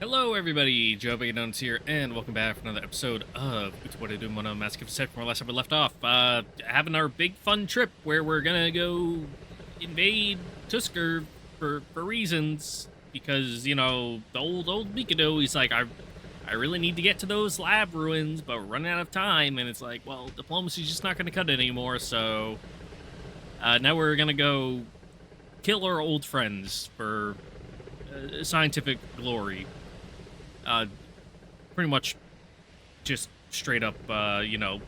Hello everybody, Joe Bagadones here, and welcome back for another episode of Utawarerumono Mask of Set from where last time we left off. Having our big fun trip where we're gonna go invade Tusker for reasons, because, you know, the old Mikado, he's like, I really need to get to those lab ruins, but we're running out of time, and it's like, well, diplomacy's just not gonna cut it anymore, so now we're gonna go kill our old friends for scientific glory. Pretty much just straight up, you know,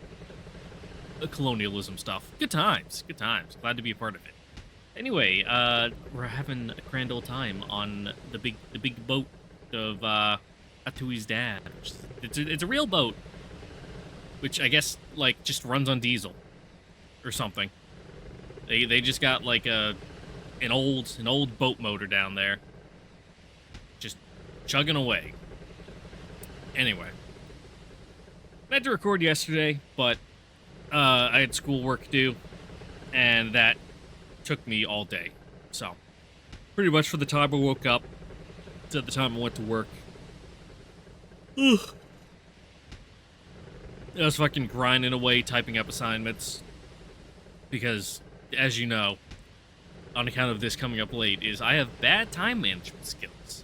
colonialism stuff. Good times. Glad to be a part of it. Anyway, we're having a grand old time on the big boat of Atui's dad. It's a real boat, which I guess like just runs on diesel or something. They just got like an old boat motor down there, just chugging away. Anyway, I had to record yesterday, but I had schoolwork due, and that took me all day. So, pretty much from the time I woke up to the time I went to work, I was fucking grinding away typing up assignments, because, as you know, on account of this coming up late, is I have bad time management skills,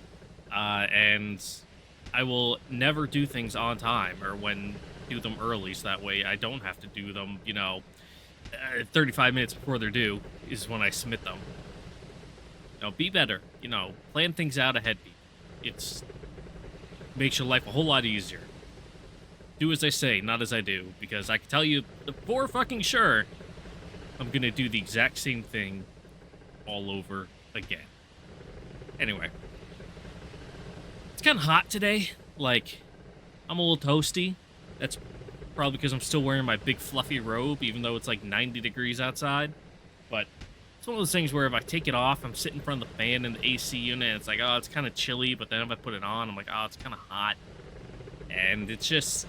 and I will never do things on time or do them early, so that way I don't have to do them, you know, 35 minutes before they're due is when I submit them. You know, be better, you know, plan things out ahead. It's makes your life a whole lot easier. Do as I say, not as I do, because I can tell you for fucking sure I'm gonna do the exact same thing all over again. Anyway. It's kind of hot today. Like, I'm a little toasty. That's probably because I'm still wearing my big fluffy robe, even though it's like 90 degrees outside. But it's one of those things where if I take it off, I'm sitting in front of the fan in the AC unit, and it's like, oh, it's kind of chilly, but then if I put it on, I'm like, oh, it's kind of hot. And it's just,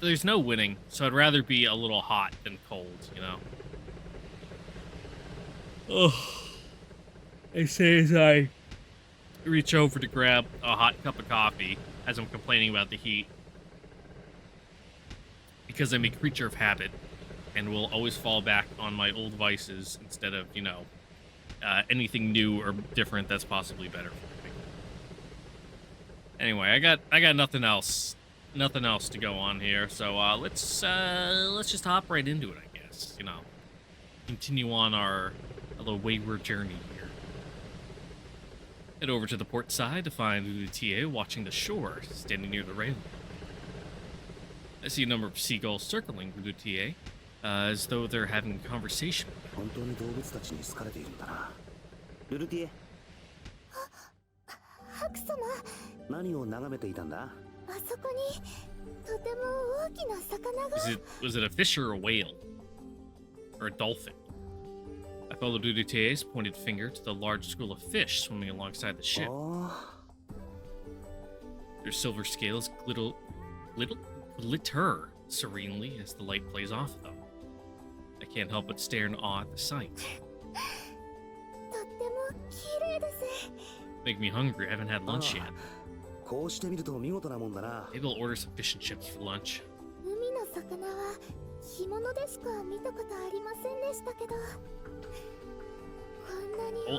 there's no winning, so I'd rather be a little hot than cold, you know? Oh, I say as I reach over to grab a hot cup of coffee as I'm complaining about the heat, because I'm a creature of habit and will always fall back on my old vices instead of, you know, anything new or different that's possibly better for me. Anyway, I got nothing else to go on here, so let's just hop right into it, I guess. You know, continue on our little wayward journey here. Head over to the port side to find Utawarerumono watching the shore, standing near the railing. I see a number of seagulls circling Utawarerumono, as though they're having a conversation. Was it a fish or a whale? Or a dolphin? I followed Utawarerumono's pointed finger to the large school of fish swimming alongside the ship. Their silver scales glitter serenely as the light plays off them. I can't help but stare in awe at the sight. Make me hungry. I haven't had lunch yet. Maybe I'll order some fish and chips for lunch.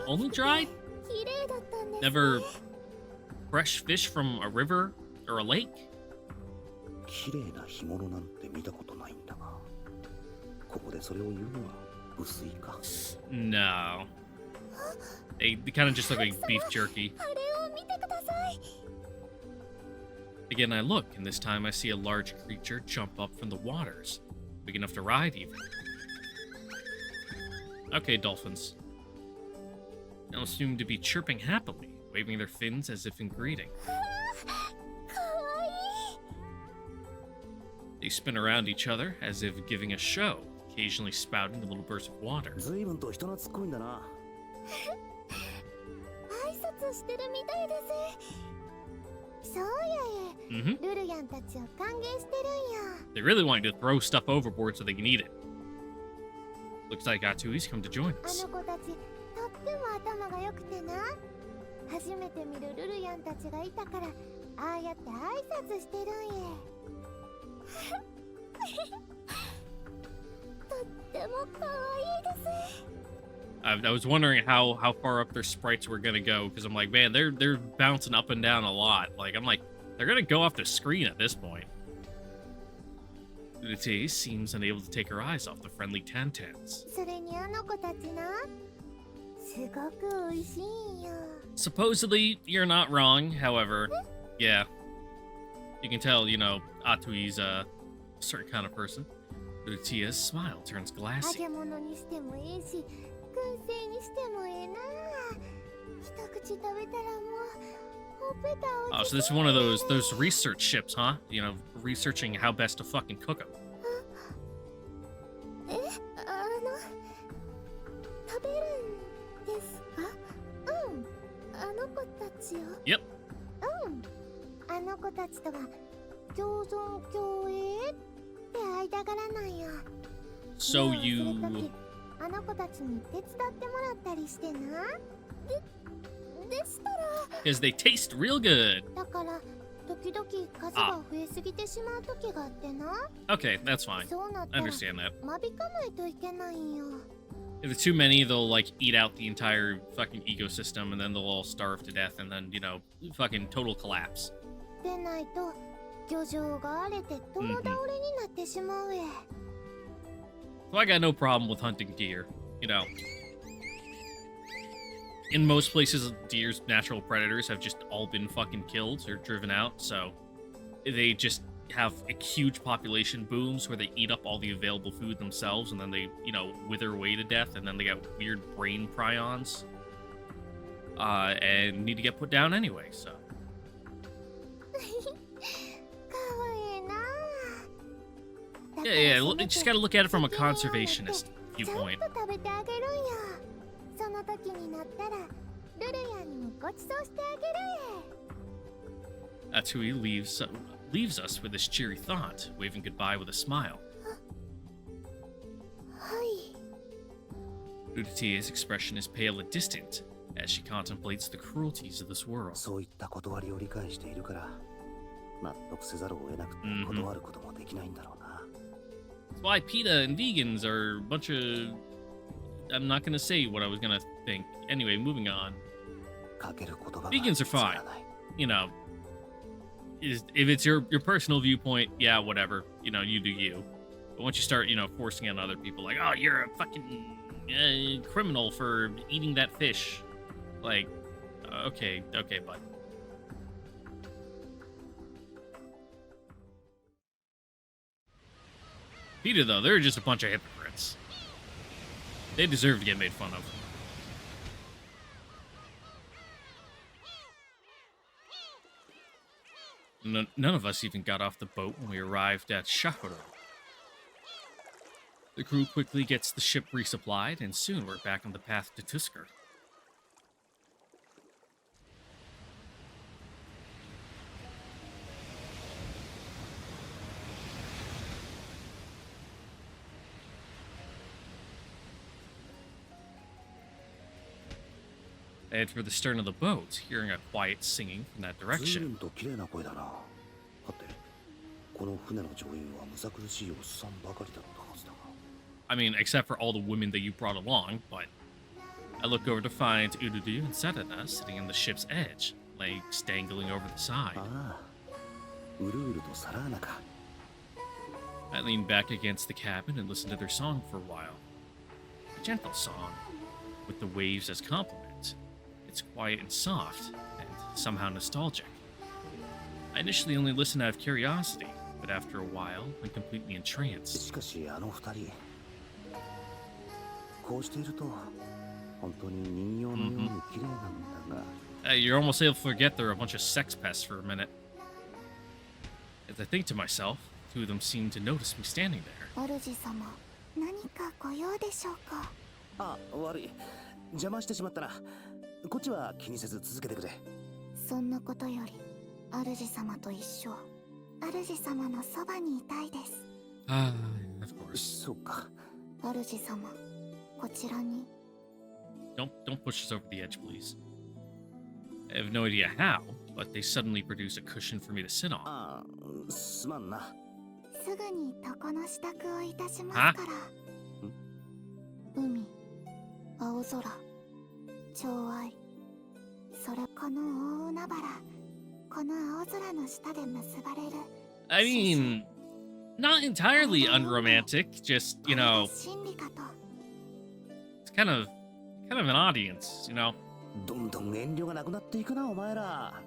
Only dried? Never fresh fish from a river or a lake? No. They kind of just look like beef jerky. Again, I look, and this time I see a large creature jump up from the waters. Big enough to ride, even. Okay, dolphins. Now seem to be chirping happily, waving their fins as if in greeting. They spin around each other as if giving a show, occasionally spouting a little burst of water. They really want you to throw stuff overboard so they can eat it. Looks like Atui's come to join us. 初めて見るルルヤンたちがいたから、ああやって挨拶してるんや。とっても可愛いです。I was wondering how far up their sprites were gonna go, because I'm like, man, they're bouncing up and down a lot. Like, I'm like, they're gonna go off the screen at this point. Ute seems unable to take her eyes off the friendly Tantans. それにあの子たちな、すごく美味しいんよ。Supposedly, you're not wrong. However, yeah, you can tell, you know, Atui's a certain kind of person. Utia's smile turns 揚 glassy. げ物にしてもいいし、燻製にしてもええな。一口食べたらもうほっぺた Oh, so this is one of those research ships, huh? You know, researching how best to fucking cook them. え、食べるんですか？うん、あの子たちを。Yep. うん、あの子たちとは共存共栄って間柄なんや。 So 料理する you... 時あの子たちに手伝ってもらったりしてな。でしたら Because they taste real good. だから時々数が増えすぎてしまう時があってな。 Okay, that's fine. そうなっ I たら understand that. 間引かないといけないんよ。 If there's too many, they'll, like, eat out the entire fucking ecosystem, and then they'll all starve to death, and then, you know, fucking total collapse. でないと漁場が荒れて共倒れになってしまうえ。 So I got no problem with hunting deer. You know, in most places, deer's natural predators have just all been fucking killed or driven out, so they just have a huge population booms where they eat up all the available food themselves, and then they, you know, wither away to death, and then they got weird brain prions, and need to get put down anyway, so. かわいいな。 Yeah, you just gotta look at it from a conservationist ちゃん viewpoint. と食べてあげるんや。その時になったらルルヤンにもごちそうしてあげるえ。 Atsui leaves us with this cheery thought, waving goodbye with a smile. はい。 Udatia's expression is pale and distant as she contemplates the cruelties of this world. そういった断りを理解しているから納得せざるを得なくて断ることもできないんだろうな。That's why PETA and vegans are a bunch of... I'm not gonna say what I was gonna think. Anyway, moving on. かける言葉が Vegans are 必要 fine. がない。You know, if it's your personal viewpoint, yeah, whatever. You know, you do you. But once you start, you know, forcing on other people, like, oh, you're a fucking criminal for eating that fish. Like, okay, bud. PETA, though, they're just a bunch of hypocrites. They deserve to get made fun of. None of us even got off the boat when we arrived at Shahuro. The crew quickly gets the ship resupplied, and soon we're back on the path to Tusker. I head for the stern of the boat, hearing a quiet singing from that 随 direction. 分と綺麗な声だな。はて、この船の乗員はむさ苦しいおっさんばかりだったはずだが。I mean, except for all the women that you brought along, but I look over to find Ududu and Sarada sitting on the ship's edge, legs dangling over the side. ああ、ウルウルとサラーナか。I lean back against the cabin and listen to their song for a while. A gentle song, with the waves as complement. It's quiet and soft, and somehow nostalgic. I initially only listened out of curiosity, but after a while, I'm completely entranced. しかしあの二人、こうしていると本当に人形のように綺麗なんだが。You're almost able to forget they're a bunch of sex pests for a minute. As I think to myself, two of them seem to notice me standing there. 主様、何かご用でしょうか。あ、悪い。邪魔してしまったな。こっちは気にせず続けてくれ。そんなことより、主様と一緒、主様のそばにいたいです。Ah, of course. そうか。主様、こちらに。Don't push us over the edge, please. I have no idea how, but they suddenly produced a cushion for me to sit on. ああ、すまんな。すぐに床の支度をいたしますから。海、青空、寵愛、それこの大海原、この青空の下で結ばれる。I mean, not entirely unromantic, just, you know, 真理かと。 it's kind of an audience, you know? どんどん遠慮がなくなっていくな、お前ら。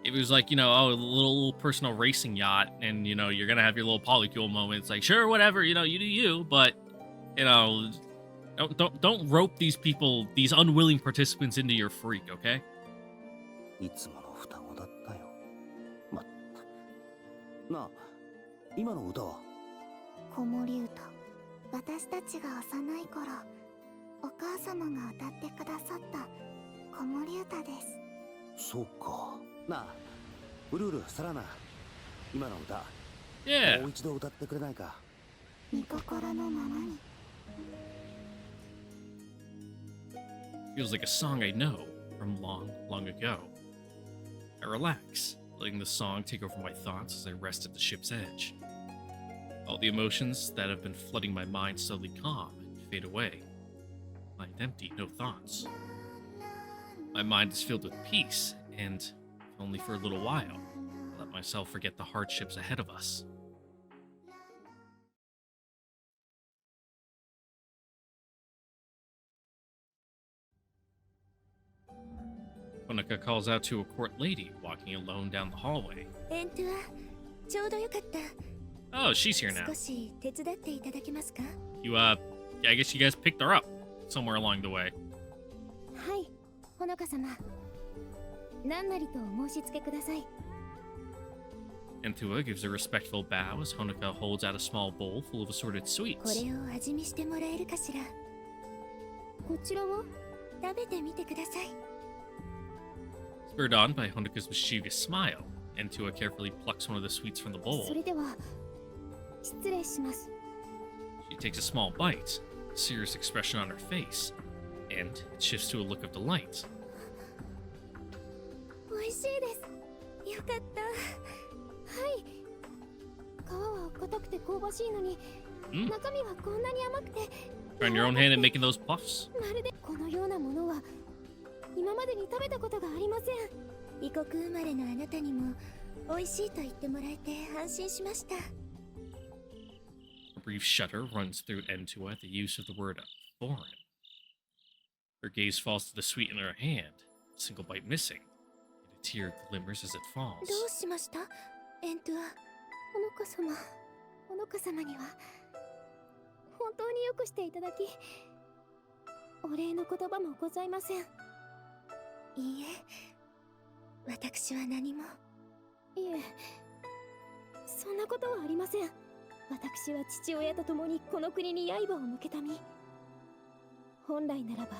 It was like, you know, oh, a little personal racing yacht, and, you know, you're gonna have your little polycule moment. It's like, sure, whatever, you know, you do you, but, you know, don't rope these people, these unwilling participants into your freak, okay? いつもの双子だったよ。まったく。なあ、今の歌は子守歌。私たちが幼い頃、お母様が歌ってくださった子守歌です。そうか。なあ、うるうる、さらな。今の歌、Yeah. もう一度歌ってくれないか。御心のままに。 Feels like a song I know from long, long ago. I relax, letting the song take over my thoughts as I rest at the ship's edge. All the emotions that have been flooding my mind slowly calm and fade away. Mind empty, no thoughts. My mind is filled with peace, and if only for a little while, I let myself forget the hardships ahead of us. Honoka calls out to a court lady walking alone down the hallway. エントゥア、ちょうどよかった。 Oh, she's here now. 少し手伝っていただけますか？ You, I guess you guys picked her up somewhere along the way. はい、ほのか様。何なりとお申し付けください。 Enthua gives a respectful bow as Honoka holds out a small bowl full of assorted こ sweets. れを味見してもらえるかしら。こちらを食べてみてください。 Spurred on by Honoka's mischievous smile, Enthua carefully plucks one of the sweets from the そ bowl. れでは失礼します。 She takes a small bite, a serious expression on her face, and it shifts to a look of delight. 美味しいです。よかった。はい。皮は硬くて香ばしいのに、 Hmm? 中身はこんなに甘くて。 Trying your own hand at making those puffs? まるでこのようなものは今までに食べたことがありません。異国生まれのあなたにも美味しいと言ってもらえて安心しました。 A brief shudder runs through Entua at the use of the word foreign. Her gaze falls to the sweet in her hand, a single bite missing, and a tear glimmers as it ど falls. うしました？エントゥア。ほのか様。ほのか様には本当によくしていただき、お礼の言葉もございません。いいえ、私は何も。いえ、そんなことはありません。私は父親と共にこの国に刃を向けた身。本来ならば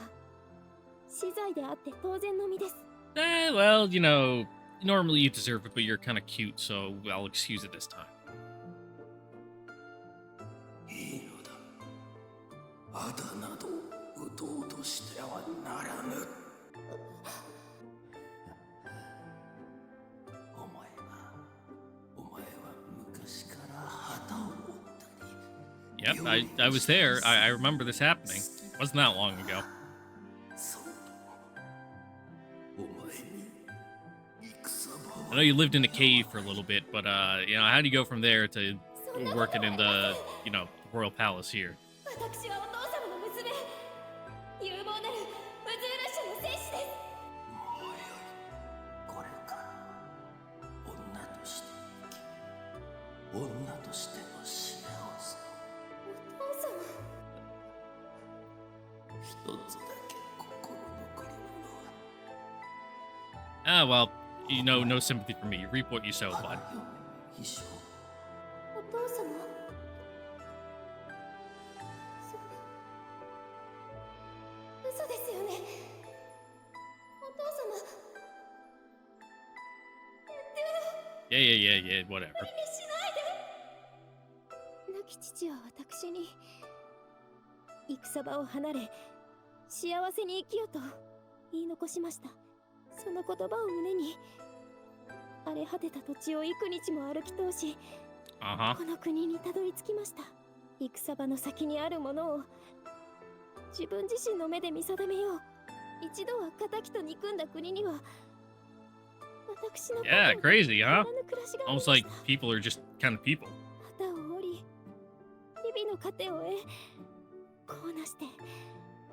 死罪であって当然の身です。Well, you know, normally you deserve it, but you're kind of cute, so I'll excuse it this time. いいのだ。あだなど打とうとしてはならぬ。お前は昔から旗を持ったり。 Yep, I was there. I remember this happening. It wasn't that long ago. そうとお前に戦場 I know you lived in a cave for a little bit, but, you know, how do you go from there to working in the, you know, royal palace here? 私はお父様の娘、有望なるウズーラ社の戦士です。もうよい。これから女として生き、女としての幸せお父様。を一つだけ心残りのは Ah, well, you know, no sympathy for me. You reap what you sow, 花 bud. よ衣装。お父様。嘘ですよね。お父様。Yeah, whatever. しないで。亡き父は私に戦場を離れ幸せに生きよと言い残しました。その言葉を胸に荒れ果てた土地を幾日も歩き通し、 Uh huh. この国にたどり着きました。戦場の先にあるものを自分自身の目で見定めよう。一度は仇と憎んだ国には私の Yeah, crazy, huh? 暮らしがありま Almost した。 like people are just kind of people. 旗を折り、日々の糧を得、こうなして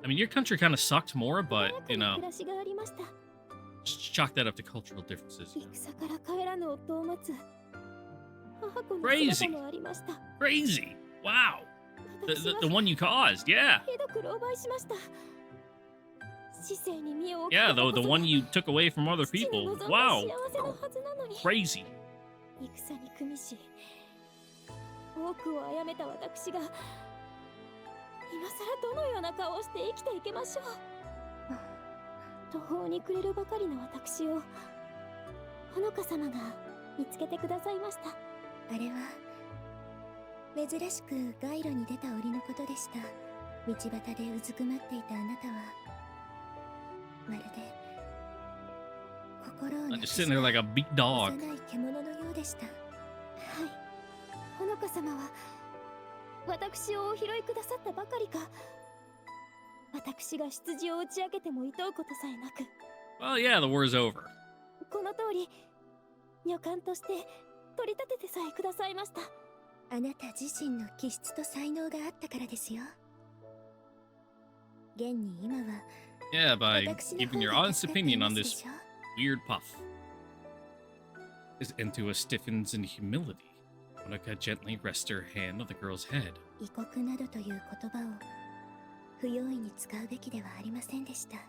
I mean, your country kind of sucked more, 穏 but やか you な know, 暮らしがありました。 just chalk that up to cultural differences. 戦から帰らぬ夫を待つ母子の Crazy. 姿もありました。 Crazy! Wow. 私は The one you caused, yeah. ひどく狼狽しました。市政に身を置く Yeah, こと the こそ one you took away from other 父の people. 望んだ Wow. 幸せのはずなのに Crazy. 戦に組みし多くを殺めた私が今さらどのような顔をして生きていけましょう。途方に暮れるばかりの私をほのか様が見つけてくださいました。あれは珍しく街路に出た折のことでした。道端でうずくまっていたあなたはまるで心を I'm な just くし sitting there like a big た dog. 幼い獣のようでした。はい、ほのか様は私をお拾いくださったばかりか、私が出自を打ち明けても厭うことさえなく、 Well, yeah, the war's over. この通り女官として取り立ててさえくださいました。あなた自身の気質と才能があったからですよ。現に今は Yeah, by 私の giving 方 your が honest 助かってい opinion ま on すで this しょ。 weird puff. As Entua stiffens in humility, Monica gently rests her hand on the girl's head. 異国などという言葉を不用意に使うべきではありませんでした。い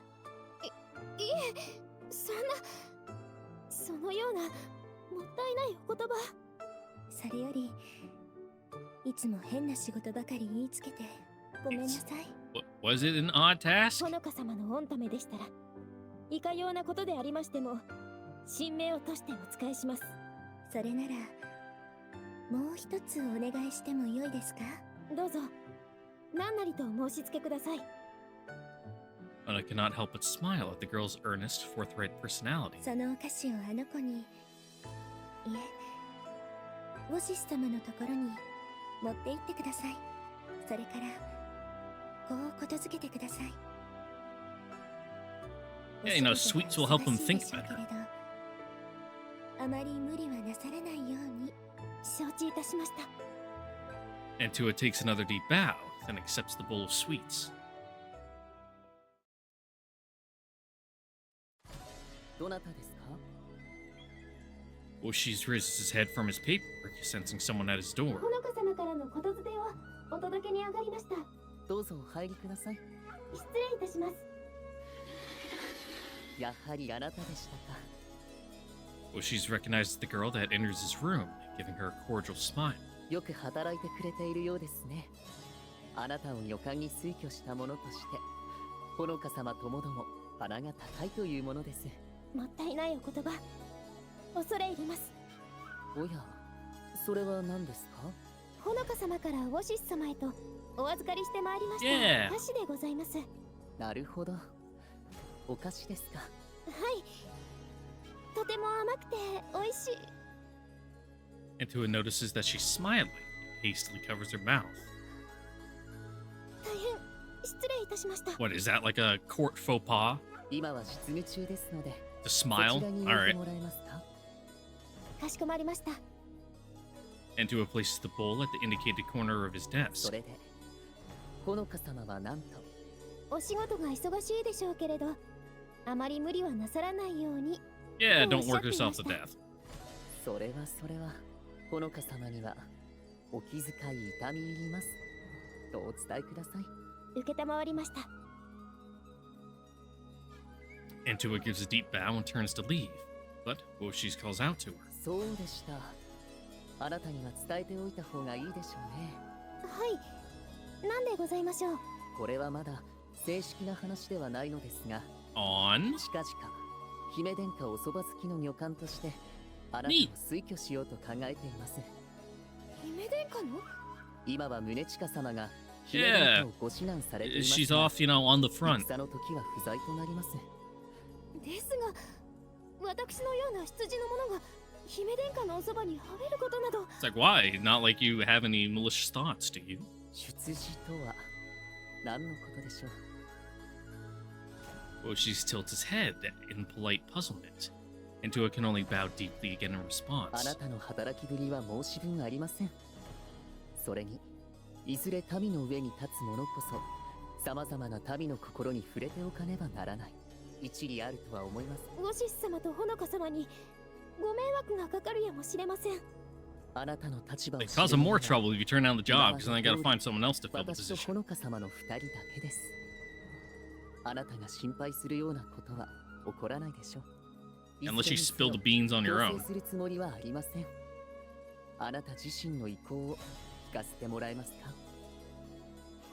え、そのようなもったいないお言葉。それよりいつも変な仕事ばかり言いつけてごめんなさい。 Was it an odd task? ほのか様の御為でしたらいかようなことでありましても神明をとしてお仕えします。それならもう一つお願いしてもよいですか。どうぞ何なりとお申し付けください。 Monica cannot help but smile at the girl's earnest, forthright personality. そのお菓子をあの子に、いえ、ウォシス様のところに持って行ってください。それからこうことづけてください。 Yeah, you know, sweets will help him think better. あまり無理はなさらないように承知いたしました。 Entua takes another deep bow, then accepts the bowl of sweets. どなたですか？ Oshi's raises his head from his paperwork, sensing someone at his door. ほのか様からのことづてをお届けに上がりました。どうぞお入りください。失礼いたします。やはりあなたでしたか。 Oshi's recognizes the girl that enters his room, giving her a cordial smile. よく働いてくれているようですね。あなたを女官に推挙したものとして、ほのか様ともども鼻が高いというものです。もったいないお言葉、恐れ入ります。おや、それは何ですか？ほのか様からウォシス様へとお預かりしてまいりました。 Yeah. 菓子でございます。はなるほど。お菓子ですか。い、とても甘くて美味しい。 Entua notices that she's smiling and hastily covers her mouth. 大変失礼いたしました。 What, is that like a court faux pas? 今は執務中ですので、 The そ smile? ちらに入れて Alright. もらえますか？かしこまりました。 Entua places the bowl at the indicated corner of his そ desk. れで、ほのか様はなんと、お仕事が忙しいでしょうけれど、あまり無理はなさらないように。 Yeah, don't Oh, work yourself to something like death. それは、ほのか様には、お気遣い痛み入ります。とお伝えください。受けたまわりました。 Entua gives a deep bow and turns to leave, but Oshi's calls out to her. そうでした。あなたには伝えておいた方がいいでしょうね。はい、なんでございましょう。これはまだ正式な話ではないのですが、 On? 近々、姫殿下おそば好きの女官として、あなたを推挙しようと考えています。姫殿下の？今は宗近様が姫殿下をご指南されています She's が、 off, you know, on the front. 戦の時は不在となります。ですが、私のような羊の者が姫殿下のおそばにはべることなど。 It's like, why? Not like you have any malicious thoughts, do you? 出自とは何のことでしょう。 Oshi tilts his head in polite puzzlement. Intua can only bow deeply again in あ response. なたの働きぶりは申し分ありません。それに、いずれ民の上に立つ者こそ、様々な民の心に触れておかねばならない。一理あるとは思います。ウォシス様とほのか様にご迷惑がかかるやもしれません。あなたの立場を It 知る causes の more は trouble if you turn down the job, because then I gotta find someone else to fill the 私とほ position. のか様の二人だけです。あなたが心配するようなことは起こらないでしょう。 Unless you spill the beans on your 強 own. 制するつもりはありません。あなた自身の意向を聞かせてもらえますか。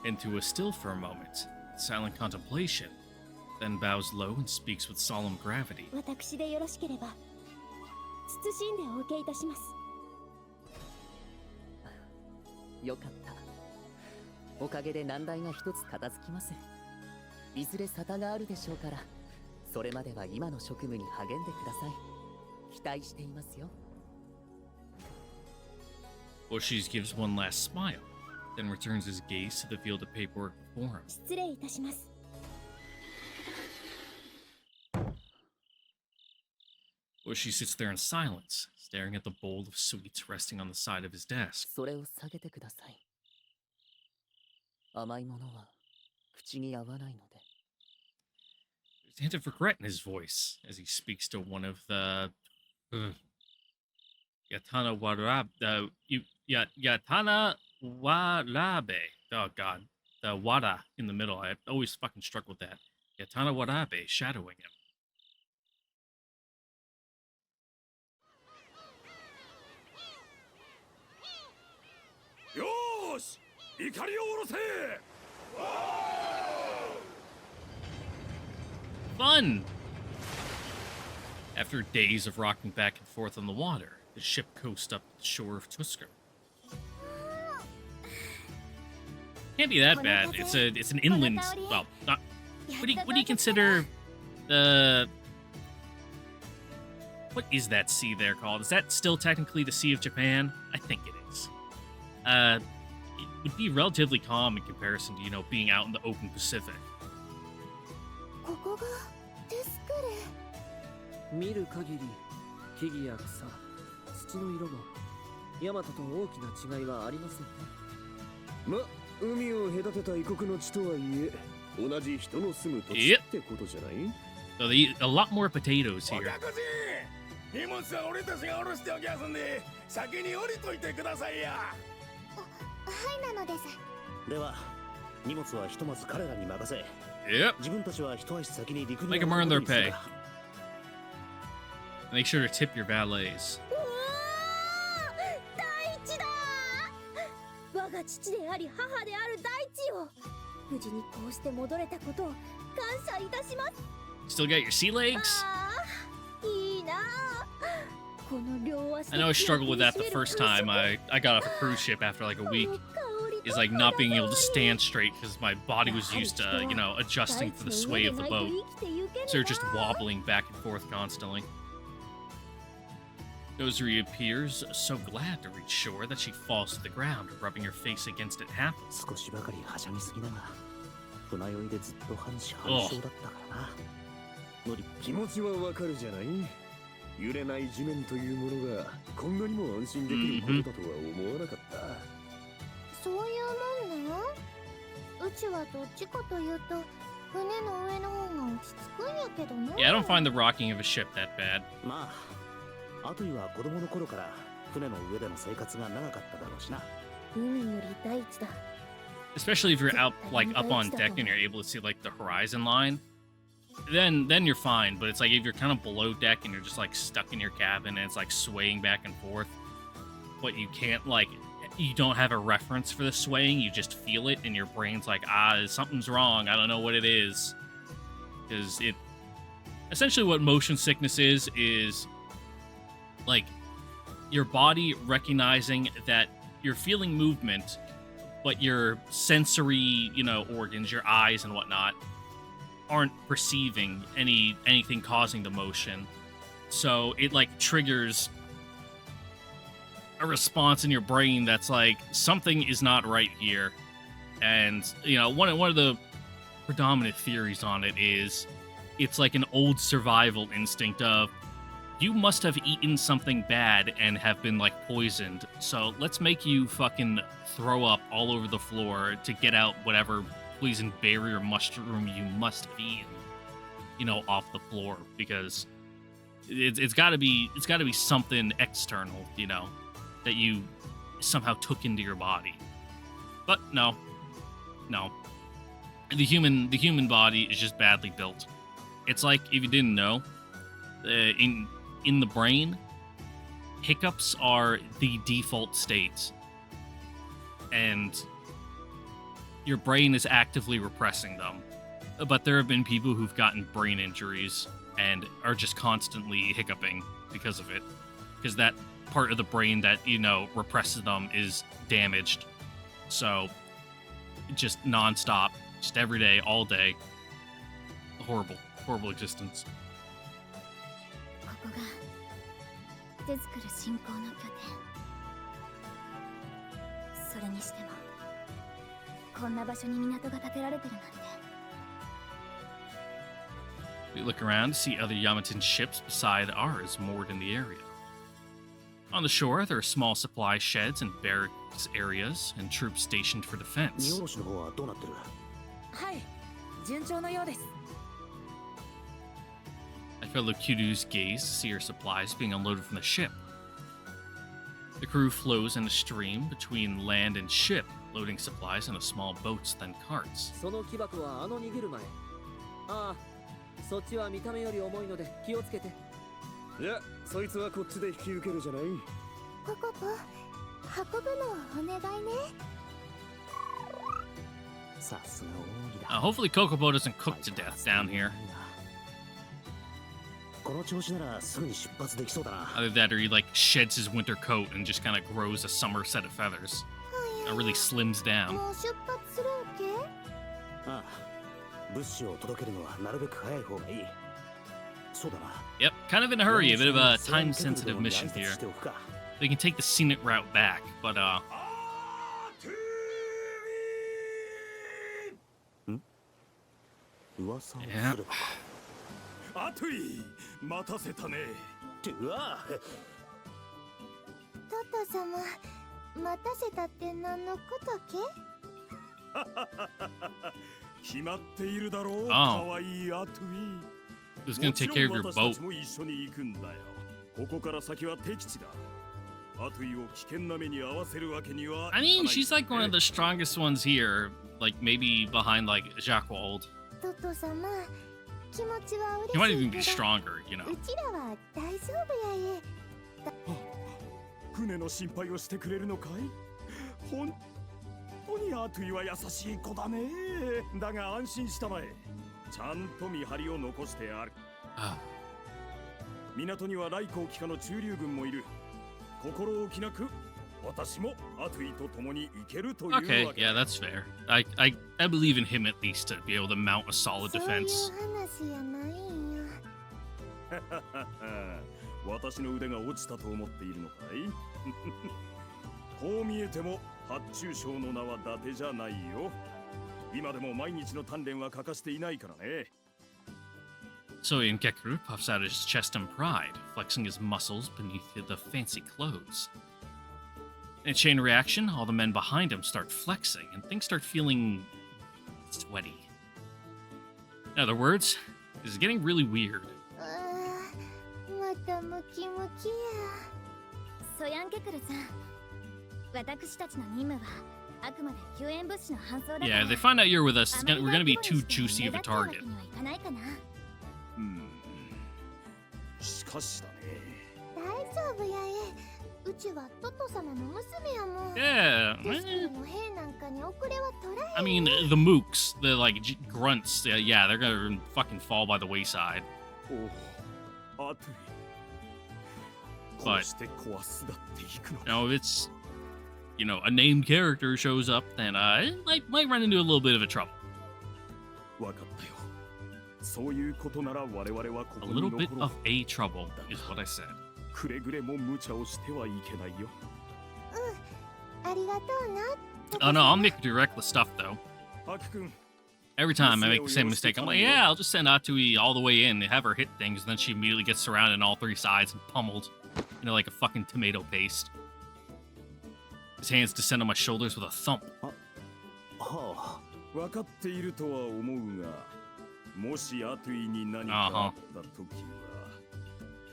Intua is still for a moment, silent contemplation, then bows low and speaks with solemn gravity. 私でよろしければ謹んでお受けいたします。よかった。おかげで難題が一つ片付きます。いずれ沙汰があるでしょうから、それまでは今の職務に励んでください。期待していますよ。 Oshis gives one last smile, then returns his gaze to the field of paperwork before him. 失礼いたします。 Oshi sits there in silence, staring at the bowl of sweets resting on the side of his desk. それを下げてください。甘いものは口に合わないので。 There's a hint of regret in his voice as he speaks to one of the Yatana Warabe. Yatana Warabe. Oh god, the Wada in the middle. I always fucking struggle with that. Yatana Warabe shadowing him. よーし怒りを下ろせ Fun! After days of rocking back and forth on the water, the ship coasts up the shore of Tusker. Can't be that bad. It's an inland. Well, not. What do you consider the? What is that sea there called? Is that still technically the Sea of Japan? I think it is. It would be relatively calm in comparison to being out in the open Pacific. ここがデスクレ。見る限り木々や草、土の色もヤマトと大きな違いはありませんね。ま、海を隔てた異国の地とはいえ、同じ人の住む土地ってことじゃない？ So they eat a lot more potatoes お here. 客人荷物は俺たちが下ろしておきますんで先に降りといてくださいや。はいなのです。では荷物はひとまず彼らに任せ、 Yep. 自分たちは一足先に陸に Make them earn their pay. Make sure to tip your valets. うわー、大地だー。我が父であり母である大地よ。無事にこうして戻れたことを感謝いたします。 Still got your sea legs? あー、いいなー。この両足 I know I struggled with that the first time I got off a cruise ship after like a week. Is like not being able to stand straight because my body was used to, adjusting for the sway of the boat. So you're just wobbling back and forth constantly. Gozu reappears, so glad to reach shore that she falls to the ground, rubbing her face against it happily. 少しばかりはしゃぎすぎだが、船酔いでずっと半死半生だったからな。のり気持ちはわかるじゃない。揺れない地面というものがこんなにも安心できることだとは思わなかった。そういうもんね。うちはどっちかというと船の上の方が落ち着くんやけどね。 Yeah, I don't find the rocking of a ship that bad. まあ、アトイは子供の頃から船の上での生活が長かっただろうしな。海より大地だ。 Especially if you're out like up on deck and you're able to see like the horizon line. Then you're fine, but it's like if you're kind of below deck and you're just like stuck in your cabin and it's like swaying back and forth, but you can't you don't have a reference for the swaying, you just feel it and your brain's like, something's wrong, I don't know what it is. Because it essentially what motion sickness is like your body recognizing that you're feeling movement, but your sensory, organs, your eyes and whatnot, aren't perceiving anything causing the motion. So it like triggers a response in your brain that's like something is not right here. And you know, one of the predominant theories on it is it's like an old survival instinct of you must have eaten something bad and have been like poisoned. So let's make you fucking throw up all over the floor to get out whatever poison berry or mushroom you must have eaten, you know, off the floor, because it's got to be something external, you know, that you somehow took into your body. But no. The human body is just badly built. It's like, if you didn't know, in the brain, hiccups are the default state, and your brain is actively repressing them. But there have been people who've gotten brain injuries and are just constantly hiccuping because of it, because that part of the brain that, you know, represses them is damaged. So just nonstop, just every day, all day. A horrible existence. ここが手作る信仰の拠点。それにしてもこんな場所に港が建てられてるなんて。 We look around to see other Yamaton ships beside ours moored in the area. On the shore, there are small supply sheds and barracks areas and troops stationed for 荷 defense. 下ろしの方はどうなってる？はい、順調のようです。 My fellow Kyudu's gaze to see her supplies being unloaded from the ship. The crew flows in a stream between land and ship, loading supplies into small boats, then carts. その木箱は荷車へ。ああ、そっちは見た目より重いので気をつけて。いや、そいつはこっちで引き受けるじゃない。ココポ、運ぶのお願いね。さすが王儀だ。 Hopefully Kokobo doesn't cook to death down here. この調子ならすぐに出発できそうだな。 Either that or he like sheds his winter coat and just kind of grows a summer set of feathers. It really slims down. もう出発するわけ？ああ、物資を届けるのはなるべく早い方がいい。そうだな。 Yep, kind of in a hurry, a bit of a time-sensitive mission here. They can take the scenic route back, but 噂をす Yeah. ればか。アトゥイ待たせたね。ってうわ。トト様、待たせたって何のことけ？決まっているだろう。 Oh. 可愛いアトゥイ。 who's gonna take care of your もちろん私た boat? ちも一緒に行くんだよ。ここから先は敵地だ。アトゥイを危険な目に遭わせるわけには。 I mean, she's like one of the strongest ones here, like maybe behind like Jacquard. トト様、気持ちは He might 嬉し even い be けど、 stronger, you know. うちらは大丈夫やえ。船の心配をしてくれるのかい？本当にアトゥイは優しい子だね。だが安心したまえ。ちゃんと見張りを残してある。 Ah, 港には来航機下の駐留軍もいる。心置きなく私もアトゥイと共に行けるというわけだ。 okay, yeah, that's fair. I believe in him at least to be able to mount a solid そういう defense. 話やないんよ。私の腕が落ちたと思っているのかい？こう見えても発注将の名は伊達じゃないよ。今でも毎日の鍛錬は欠かしていないからね。 So in Gekuru puffs out his chest in pride, flexing his muscles beneath the fancy clothes. In a chain reaction, all the men behind him start flexing, and things start feeling sweaty. In other words, this is getting really weird. ああ、またムキムキや。ソヤンケクルさん、私たちの任務はあくまで救援物資の搬送だから。 Yeah, if they find out you're with us, あまり we're gonna be 大 too 規模にして juicy of a 目立つわけ target. にはいかないかな。しかしだね。大丈夫やえ。うちはトト様の娘やもん。 Yeah, です eh, の兵なんかに遅れは取らへん。 I mean, the mooks, the like grunts, yeah, they're gonna fucking fall by the wayside. おアトゥイ。 But- こうして壊すだっていくの。 You know, if it's, you know, a named character shows up, then it might run into a little bit of a trouble. わかったよ。そういうことなら我々はこ A こに little 残 bit ろう。 of a trouble is what I said. くれぐれも無茶をしてはいけないよ。ありがとうな。 Oh no, I'll make her do reckless stuff though. ハク君、 Every time I make the same mistake, I'm like, yeah, I'll just send Atui all the way in, have her hit things, and then she immediately gets surrounded on all three sides and pummeled, like a fucking tomato paste. His hands descend on my shoulders with a thump. は分かっているとは思うが、もしアトゥイに何かあった時は、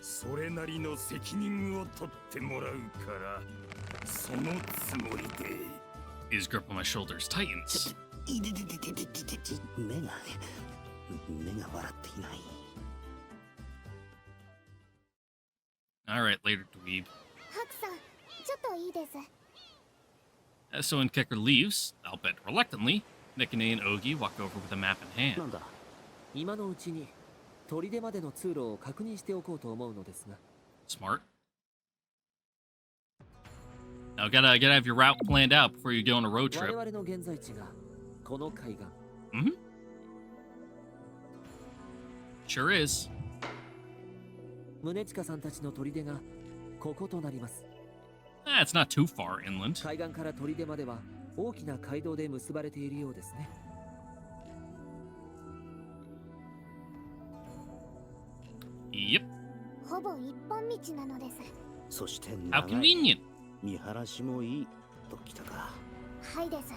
それなりの責任を取ってもらうから、そのつもりで。His grip on my shoulders tightens. いででででででで目が笑っていない。Alright, later, dweeb. ハクさん、ちょっといいです。So when Kecker leaves, albeit reluctantly, Nikine and Ogi walk over with a map in な hand. んだ、今のうちに砦までの通路を確認しておこうと思うのですが。 Smart. Now gotta have your route planned out before you go on a road 我 trip. 々の現在地がこの海岸。 Mm-hmm. Sure is. 宗近さんたちの砦がこことなります。 It's not too far inland. 海岸から砦までは大きな街道で結ばれているようですね。 Yep. ほぼ一本道なのです。そして How 長い convenient. 見晴らしもいいときたか。はいです。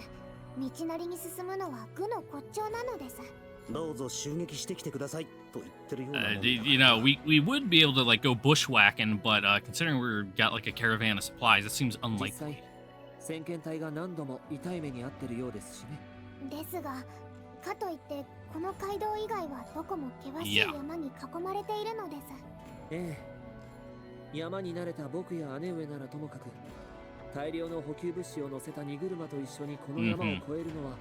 道なりに進むのは愚の骨頂なのです。どうぞ襲撃してきてくださいと言ってるようなもんだ。 You know, we would be able to like go bushwhacking, but considering we've got like a caravan of supplies, it seems 実 unlikely. 際、先遣隊が何度も痛い目に遭ってるようですしね。ですが、かといってこの街道以外はどこも険しい山に囲まれているのです。ええ、山に慣れた僕や姉上ならともかく、大量の補給物資を乗せた荷車と一緒にこの山を越えるのは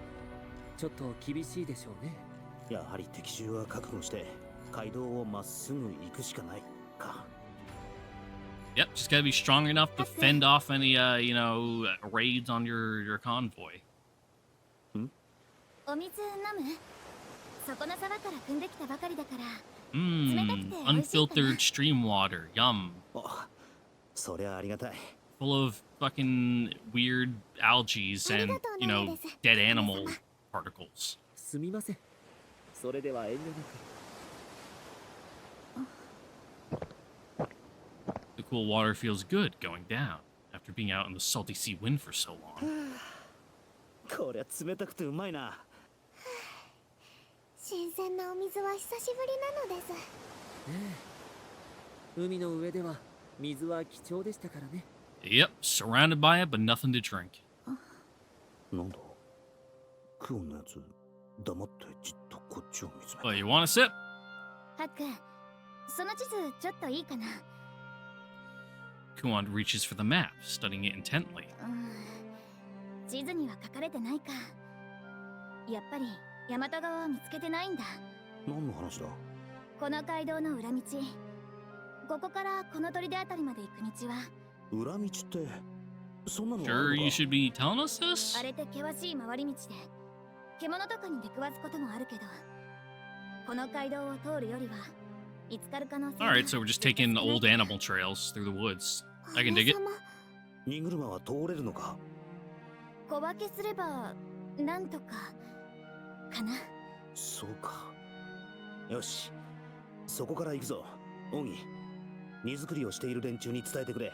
ちょっと厳しいでしょうね。やはり敵襲は覚悟して街道をまっすぐ行くしかないか。 Yep, just gotta be strong enough to fend off any, raids on your convoy. お水飲む？そこの沢から汲んできたばかりだから。 Unfiltered stream water. Yum. あ、そりゃありがたい。 Full of fucking weird algae and, dead animal particles. すみません。それでは遠慮なく。 The cool water feels good going down after being out in the salty sea wind for so long. こりゃ冷たくてうまいな。新鮮なお水は久しぶりなのです。ええ、海の上では水は貴重でしたからね。 Yep, surrounded by it, but nothing to drink. なんだ、クオンのやつ黙ってじっとこっちを見つめて。 Oh, you want a sip? ハック、その地図ちょっといいかな。 Kuon reaches for the map, studying it intently. 地図には書かれてないか。やっぱり大和川を見つけてないんだ。何の話だ。この街道の裏道、ここからこの砦あたりまで行く道は。裏道ってそんなのあ Sure, るの you か。 should be telling us this? 荒れて険しい回り道で獣とかに出くわすこともあるけど、この街道を通るよりは見つかる可能性が。 Alright, so we're just taking old animal trails through the woods. I can dig it. 荷車は通れるのか。小分けすればなんとかかな。そうか。よし、そこから行くぞ。オギ、荷造りをしている連中に伝えてくれ。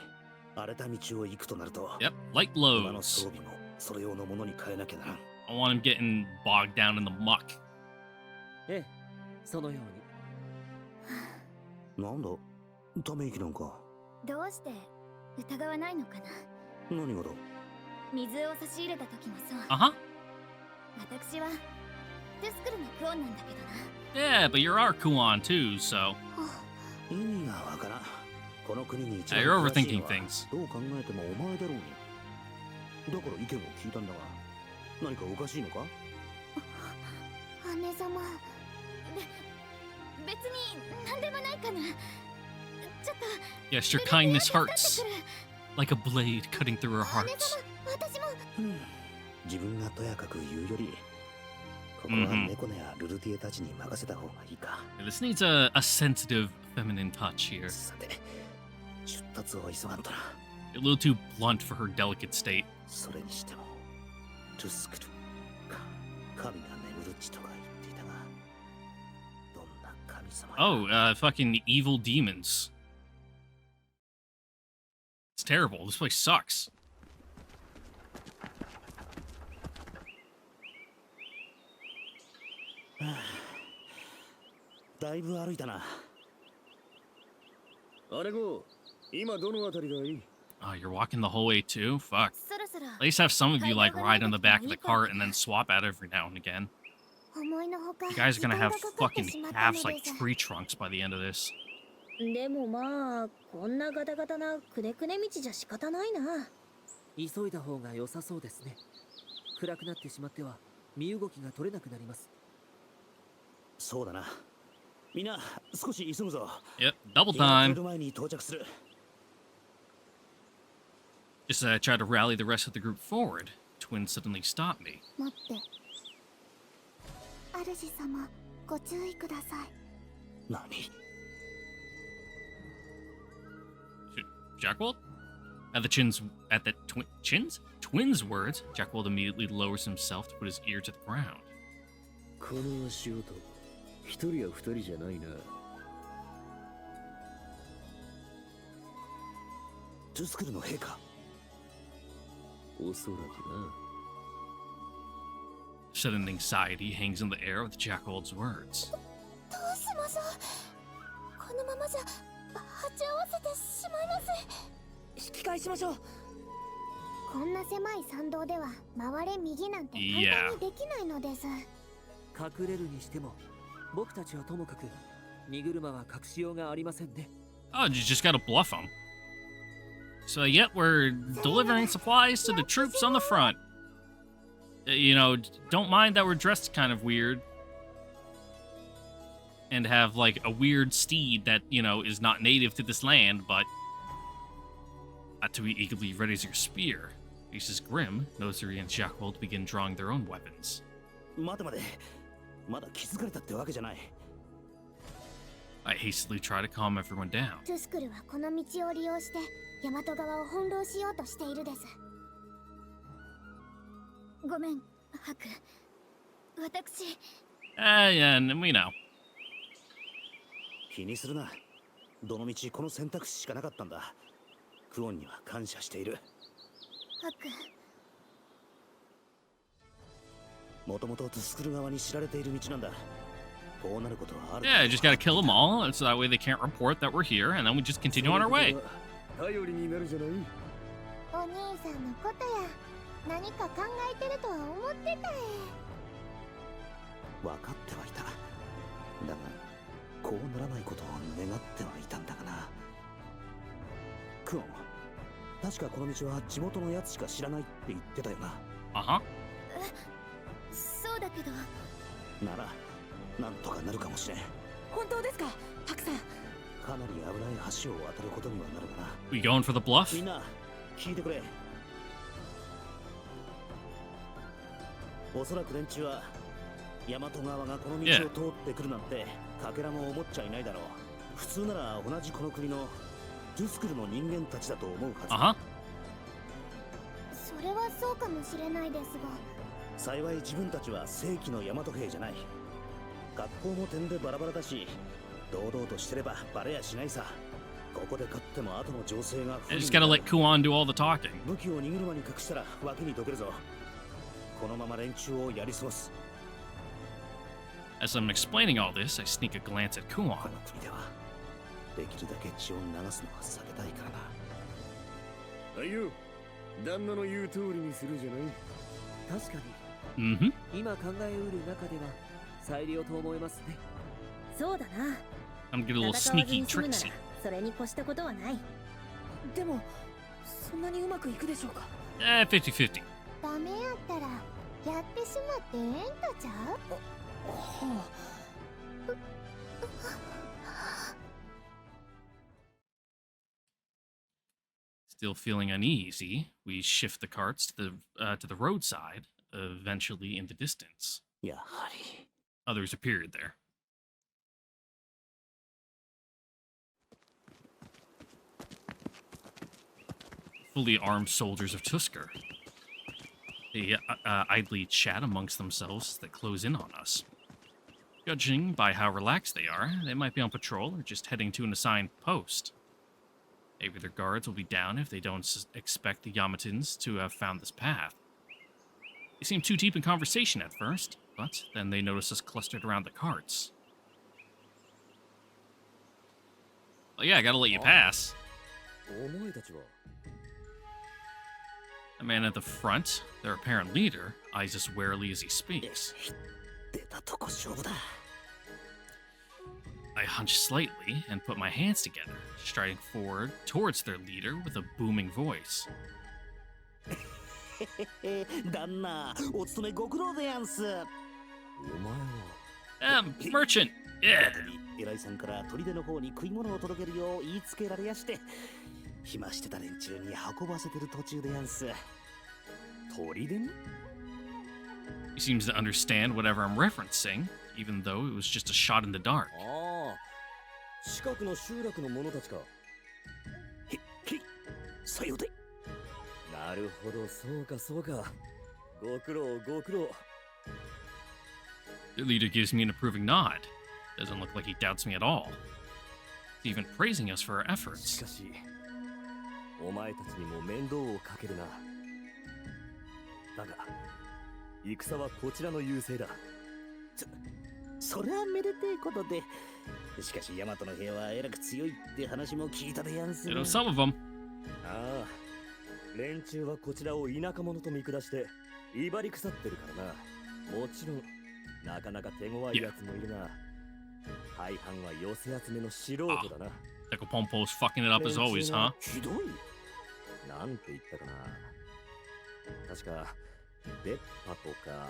荒れた道を行くとなると、 Yep, light 馬の loads. 装備もそれ用のものに変えなきゃならん。 I want him getting bogged down in the muck. ええ、そのように。なんだ、ため息なんか。どうして疑わないのかな。何がだ。水を差し入れた時もそう。 Uh huh. 私はテスクルのクオンなんだけどな。 Yeah, but you're our Kuon too, so. 意味がわからん。この国に一 You're 番詳しい overthinking のは things. どう考えてもお前だろうに。だから意見を聞いたんだが、何かおかしいのか。姉様、別に何でもないかな。ちょっと。 Yes, your kindness hurts. Like a blade cutting through our 姉 hearts. 様、私も。自分がとやかく言うより、ここは猫やルルティエたちに任せた方がいいか。 This needs a sensitive feminine touch here. さて、出立を急がんとな。 A little too blunt for her delicate state. それにしても、トゥスクルか、神が眠る地とか言っていたが、どんな神様や。 Oh, fucking evil demons. It's terrible. This place sucks. だいぶ歩いたな。あれご、今どのあたりがいい？ Oh, you're walking the whole way too? Fuck. そろそろ At least have some of you like ride on the back of the cart and then swap out every now and again. 思いのほか You guys are 時 gonna 間が have かかって fucking しまった calves の like です。 tree trunks by the end of this. でもまあこんなガタガタなくねくね道じゃ仕方ないな。急いだ方が良さそうですね。暗くなってしまっては身動きが取れなくなります。そうだな。みんな少し急ぐぞ。 Yep, double 日が暮れ time. る前に到着する。 Just try to rally the rest of the group forward. Twins suddenly stop me. 待って。主様、ご注意ください。何？ Jackwald? At the twins' words, Jackwald immediately lowers himself to put his ear to the ground. この足音、一人や二人じゃないな。トゥスクルの兵か。おそらくな。 Sudden anxiety hangs in the air with Jackwald's words. どうしましょう。このままじゃ鉢合わせてしまいます。引き返しましょう。こんな狭い参道では回れ右なんていや簡単にできないのです。隠れるにしても、僕たちはともかく荷車は隠しようがありませんね。 Oh, you just gotta bluff them. So, yet we're delivering supplies to the troops on the front. You know, don't mind that we're dressed kind of weird. And have, like, a weird steed that, you know, is not native to this land, but not to be eagerly ready as your spear. Faces grim, Nosiri and Jackwald begin drawing their own weapons. 待て待て。まだ気づかれたってわけじゃない。 I hastily try to calm everyone down. トゥスクルはこの道を利用して大和側を翻弄しようとしているです。ごめん、ハク。私。Yeah, we know. 気にするな。どの道この選択肢しかなかったんだ。クオンには感謝している。ハク。もともとトゥスクル側に知られている道なんだ。こうなることはある。 Yeah, just gotta kill them all, so that way they can't report that we're here, and then we just continue on our way. 頼りになるじゃない。お兄さんのことや何か考えてるとは思ってた。分かってはいた。だが、こうならないことを願ってはいたんだがな。クオン、確かこの道は地元のやつしか知らないって言ってたよな。Uh-huh. そうだけど。なら、なんとかなるかもしれん。本当ですか、ハクさん。かなり危ない橋を渡ることにはなるがな。We going for the bluff? みんな、聞いてくれ。おそらく連中は大和側がこの道を通ってくるなんてかけらも思っちゃいないだろう。普通なら同じこの国のトゥスクルの人間たちだと思うはず。 Uh-huh. それはそうかもしれないですが。幸い自分たちは正規の大和兵じゃない。学校も点でバラバラだし、堂々としてればバレやしないさ。ここで勝っても後の情勢が不 I 利 just にな gotta る。 let Kuan do all the talking. 武器を荷車に隠したら脇にどけるぞ。このまま連中をやり過ごす。 As I'm explaining all this, I sneak a glance at こ Kuan. の国ではできるだけ血を流すのは避けたいからな。はいよ、旦那の言う通りにするじゃない。確かに Mm-hmm. 今考えうる中では最良と思いますね。そうだな。 I'm gonna get a little 戦わず sneaky に済むなら tricksy. それに越したことはない。でもそんなにうまくいくでしょうか。 50-50. ダメやったらやってしまってええんとちゃう。は Still feeling uneasy, we shift the carts to the roadside, eventually in the distance. やはり Others appeared there. Fully armed soldiers of Tusker. They idly chat amongst themselves as they close in on us. Judging by how relaxed they are, they might be on patrol or just heading to an assigned post. Maybe their guards will be down if they don't expect the Yamatans to have found this path. They seem too deep in conversation at first, but then they notice us clustered around the carts. Well, yeah, I gotta let you pass. お前たちは The man at the front, their apparent leader, eyes us warily as he speaks. 出たとこ勝負だ I hunch slightly and put my hands together, striding forward towards their leader with a booming voice. 旦那お勤めご苦労でやんすお前は Merchant! Yeah! 偉いさんから砦の方に食い物を届けるよう言いつけられやして暇してた連中に運ばせてる途中でやんす砦に He seems to understand whatever I'm referencing, even though it was just a shot in the dark. ああ近くの集落の者たちかへさようでなるほどそうかそうかご苦労ご苦労 The leader gives me an approving nod. Doesn't look like he doubts me at all. He's even praising us for our し efforts. かしお前たちにも面倒をかけるなだが戦はこちらの優勢だそれはめでてえことでしかしヤマトの兵はえらく強いって話も聞いたでやんす You know, some of them. ああ連中はこちらを田舎者と見下して威張り腐ってるからなもちろんなかなか手強いやつもいるが大半は寄せ集めの素人だな Tekopompo's fucking it up as always, huh? ひどいなんて言ったかな確かデッパとか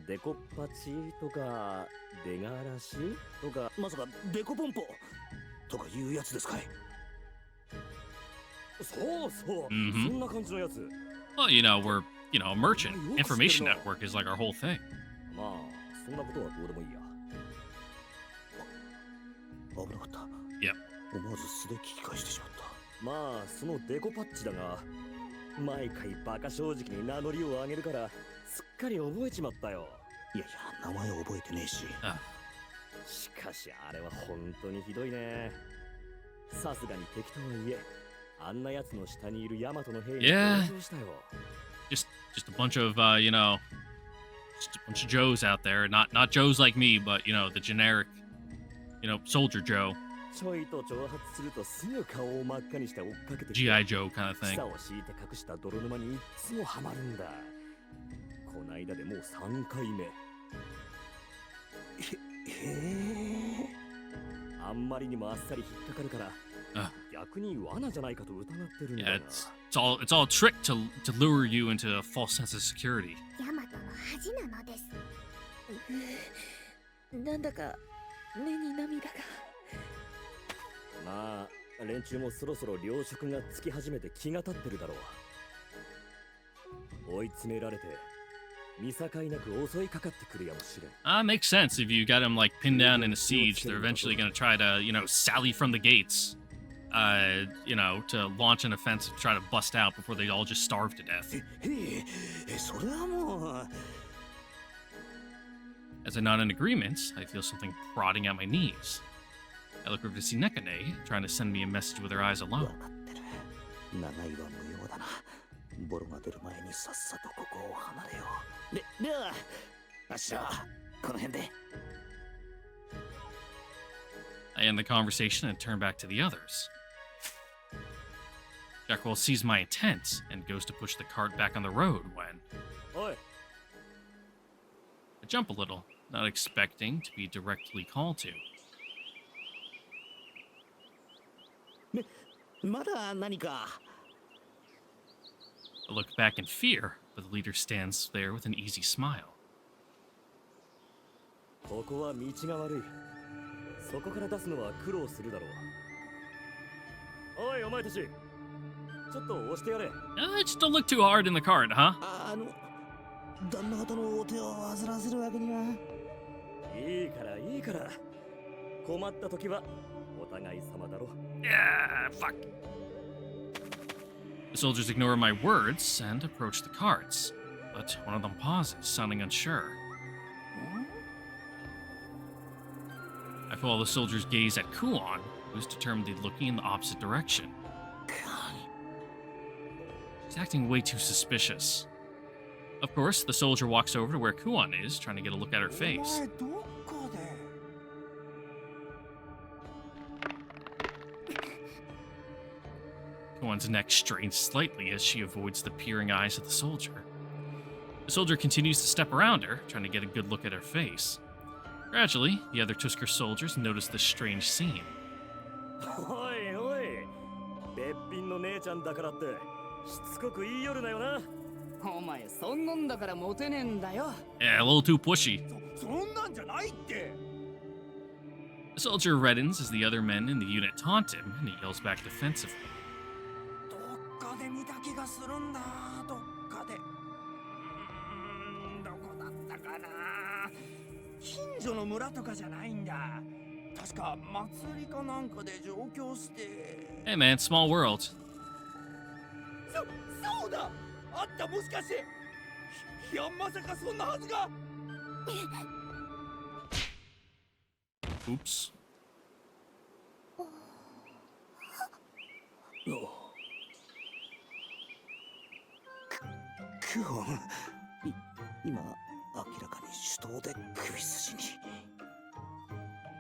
デコッパチとか出がらしとかまさかデコポンポとかいうやつですかいそうそう、 Mhm. そんな感じのやつ Well, you know, we're, a merchant. Information network is like our whole thing. まあそんなことはどうでもいいや危なかった Yep. 思わず素で聞き返してしまったまあそのデコパッチだが毎回バカ正直に名乗りを上げるからすっかり覚えちまったよいやいや名前覚えてねえししかしあれは本当にひどいねさすがに敵とはいえあんなやつの下にいるヤマトの兵に Yeah. 登場したよ Just a bunch of, just a bunch of Joes out there. Not Joes like me, but, the generic, soldier Joe. ちょいと挑発するとすぐ顔を真っ赤にして追っかけてきて G.I. Joe kind of thing. 草を敷いて隠した泥沼にいっつもハマるんだこないだでもう3回目へえあんまりにもあっさり引っかかるからあ逆に罠じゃないかと疑ってるんだ Yeah, が it's all a trick to lure you into a false sense of security. ヤマトの恥なのですなんだか目に涙が。まあ連中もそろそろ糧食がつき始めて気が立ってるだろう追い詰められて見境なく襲いかかってくるやもしれん Makes sense if you got them like pinned down in a siege. They're eventually going to try to, sally from the gates, to launch an offensive, try to bust out before they all just starve to death. へえそれはもう As I nod in agreement, I feel something prodding at my knees. I look over to see Nekane, trying to send me a message with her eyes 分 alone. かってる7位は無用だなボロが出る前にさっさとここを離れようではあっしはこの辺で I end the conversation and turn back to the others. Jackwell sees my intent and goes to push the cart back on the road when おい I jump a little, not expecting to be directly called to. まだ何か I look back in fear, but the leader stands there with an easy smile. ここは道が悪いそこから出すのは苦労するだろうおいお前たちちょっと押してやれ Just don't look too hard in the cart, huh? あ旦那方のお手を煩わせるわけには。いいからいいから。困った時はお互い様だろ。Yeah, fuck. The soldiers ignore my words and approach the carts, but one of them pauses, sounding unsure. I follow the soldier's gaze at Kuon, who's determinedly looking in the opposite direction. He's acting way too suspicious. Of course, the soldier walks over to where Kuon is, trying to get a look at her face. Kuon's neck strains slightly as she avoids the peering eyes of the soldier. The soldier continues to step around her, trying to get a good look at her face. Gradually, the other Tusker soldiers notice this strange scene. おいおい、べっぴんの姉ちゃんだからってしつこく言いよるなよな。お前そんなんだからモテねえんだよ。 Yeah, a little too pushy. そんなんじゃないって。 The soldier reddens as the other men in the unit taunt him, and he yells back defensively. どっかで見た気がするんだ。どっかで。どこだったかな。近所の村とかじゃないんだ。確か祭りかなんかで上京して。Hey man, small world. そうだ。あったもしかして。いやまさかそんなはずが。Oops. クオン。今明らかに手刀で首筋に。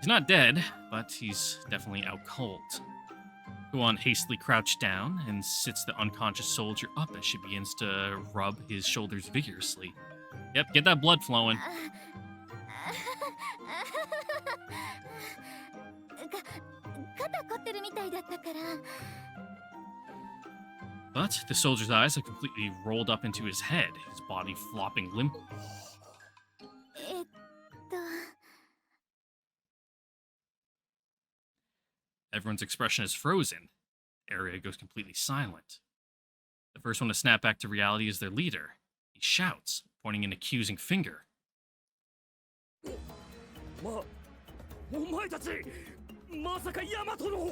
He's not dead, but he's definitely out cold. Kuon hastily crouched down and sits the unconscious soldier up as she begins to rub his shoulders vigorously. Yep, get that blood flowing. 肩凝ってるみたいだったから。 But the soldier's eyes have completely rolled up into his head, his body flopping limply. Everyone's expression is frozen. The area goes completely silent. The first one to snap back to reality is their leader. He shouts, pointing an accusing finger. お前たちまさかヤマトの。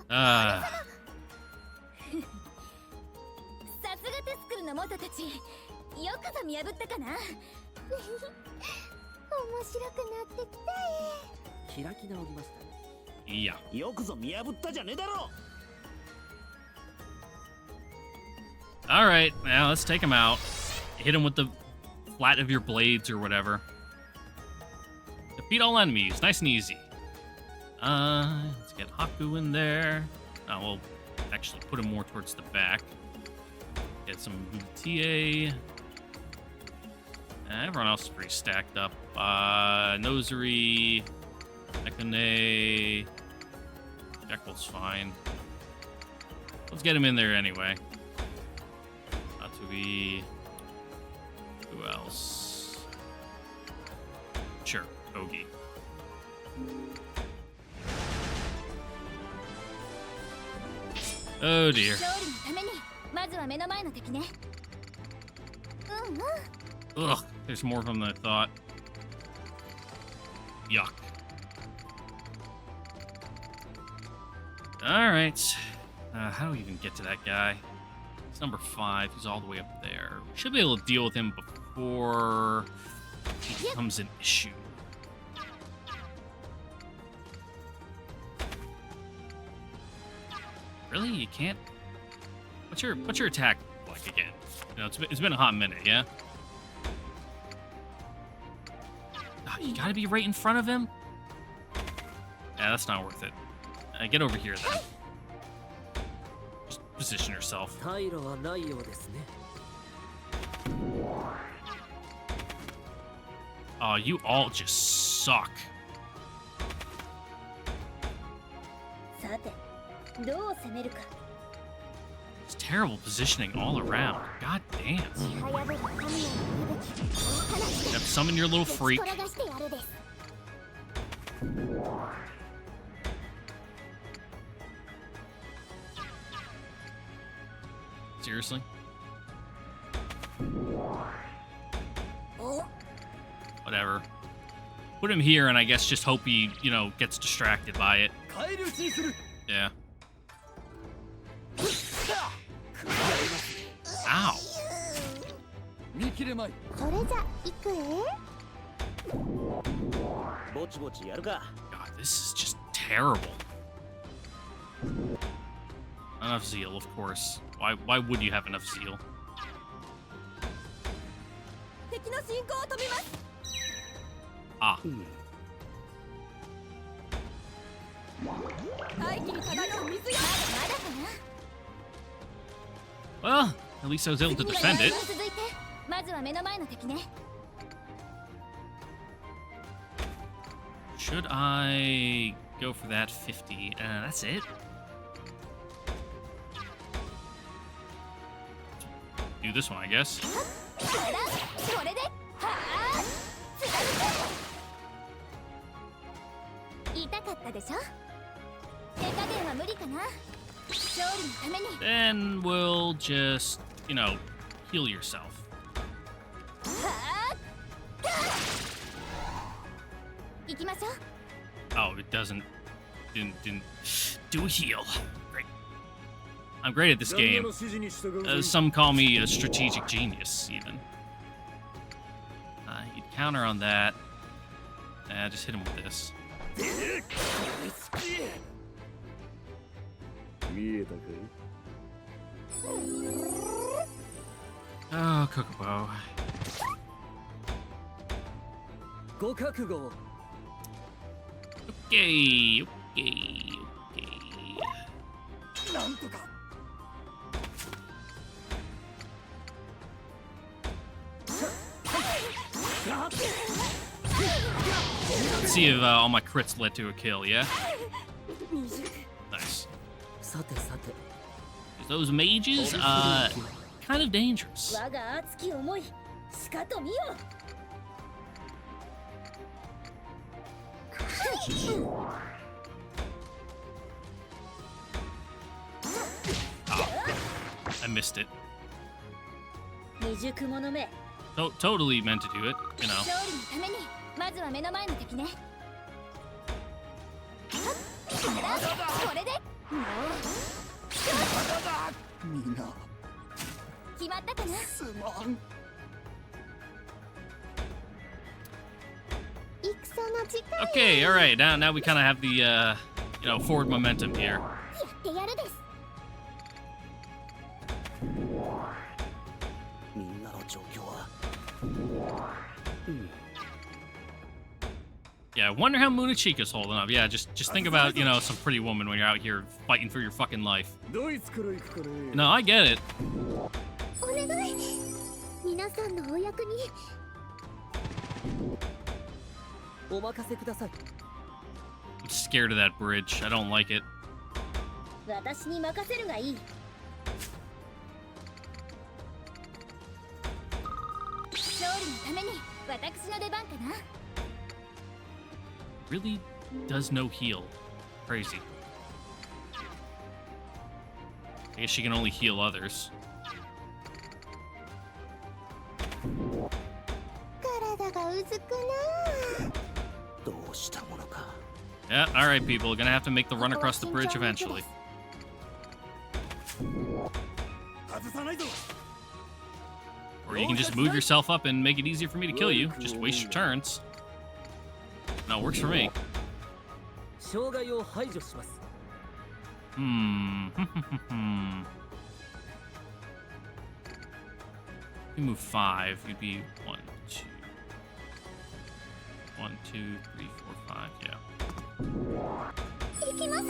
Ah. さすがテスクルの元たち、よくぞ見破ったかな。面白くなってきた。開き直りましたね。いや。よくぞ見破ったじゃねえだろ。 Alright, now let's take him out. Hit him with the flat of your blades or whatever. Defeat all enemies, nice and easy. Let's get Haku in there. Oh, we'll actually put him more towards the back. Get some Boutia. Everyone else is pretty stacked up. Nosary, Ekane, Jekyll's fine. Let's get him in there anyway. Atui. Who else? Sure, Kogi. Oh dear. 勝利のためにまずは目の前の敵ね。Ugh, there's more of them than I thought. Yuck. Alright. How do we even get to that guy? It's number 5. He's all the way up there. We should be able to deal with him before he becomes an issue. Really? You can't? What's your attack like again? You know, it's been a hot minute, yeah? Oh, you gotta be right in front of him? Yeah, that's not worth it. Get over here, then. Just position yourself. Oh, you all just suck. さて、どう攻めるか。 It's terrible positioning all around. God damn. 支配破り神への呼ぶべき大話で Yep, summon your little ぶち freak. 転がしてやるです。 Seriously? Whatever. Put him here, and I guess just hope he, you know, gets distracted by it. Yeah. Ow. 見切れまい。それじゃ行くぼちぼちやるか。 God, this is just terrible. Enough zeal, of course. Why would you have enough zeal? 敵の進行を止めます。 Ah. 大気に漂う水や。まだかな Well, at least I was able to defend it. 続いてまずは目の前の敵ね Should I go for that 50? That's it. Do this one, I guess. これではあつなぐ痛かったでしょ手加減は無理かな勝利のために Then we'll just, you know, heal yourself. はあ行きましょう Oh, it didn't do a heal. Great. I'm great at this game. Some call me a strategic genius, even. He'd counter on that. Just hit him with this. 見えたかい？ Oh, Kokobo. ご覚悟を。 Okay. なんとか Let's see if all my crits led to a kill, yeah? Nice. さてさて。 Those mages, kind of dangerous. 我が熱き思い、しかと見よ。 I missed it. 未熟者め。 Totally meant to do it, you know. 勝利のためにまずは目の前の敵ねこれでみんな決まったかなすまん 戦の時間 Okay, all right. Now we kind of have the, you know, forward momentum here. やってやるです みんなの状況は。 Yeah, I wonder how Munachika's holding up. Yeah, just think about, you know, some pretty woman when you're out here fighting for your fucking life. ドイツから行くかね。 No, I get it. お願い皆さんのお役にお任せください。 I'm scared of that bridge. I don't like it. 私に任せるがいい。勝利のために私の出番かな Really does no heal. Crazy. I guess she can only heal others. 体がうずくなどうしたものか。 Yeah, alright, people. Gonna have to make the run across the bridge eventually. 外さないぞ Or you can just move yourself up and make it easier for me to kill you. Just waste your turns. No, works for me. 障害を排除します。 Hmm. You move 5. You'd be 1, 2. 1, 2, 3, 4, 5. Yeah. 行きます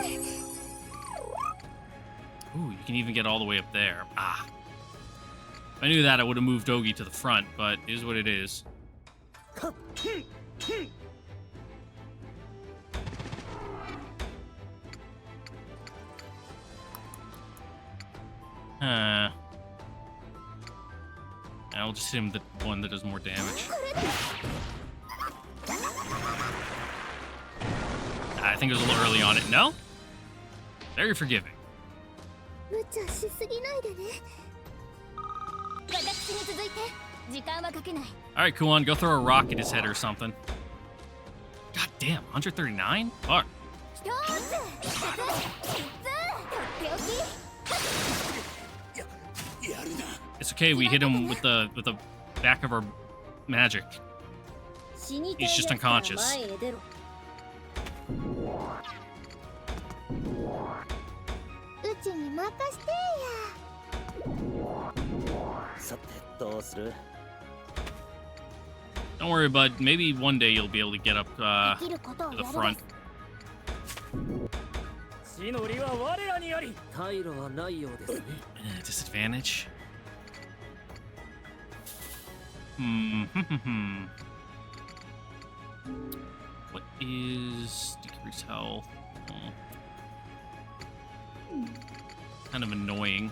Ooh, you can even get all the way up there. Ah. If I knew that, I would have moved Ogi to the front, but it is what it is. I'll just hit him the one that does more damage. I think it was a little early on it. No? Very forgiving. 無茶しすぎないでね私に続いて時間はかけない。 Alright, Kuon, go throw a rock at his head or something. God damn, 139? Fuck. 一つ、二つ、三つ、とっておき。やるな。 It's okay, we hit him with the back of our magic. 死にたい He's や just つから unconscious. 前へ出ろ。うちに任せてさてどうする？ Don't worry, bud. Maybe one day you'll be able to get up や。できることを to や the る front. です。地の利は我らにあり。退路はないようですね。Disadvantage. Hmm. What is decrease health? Kind of annoying.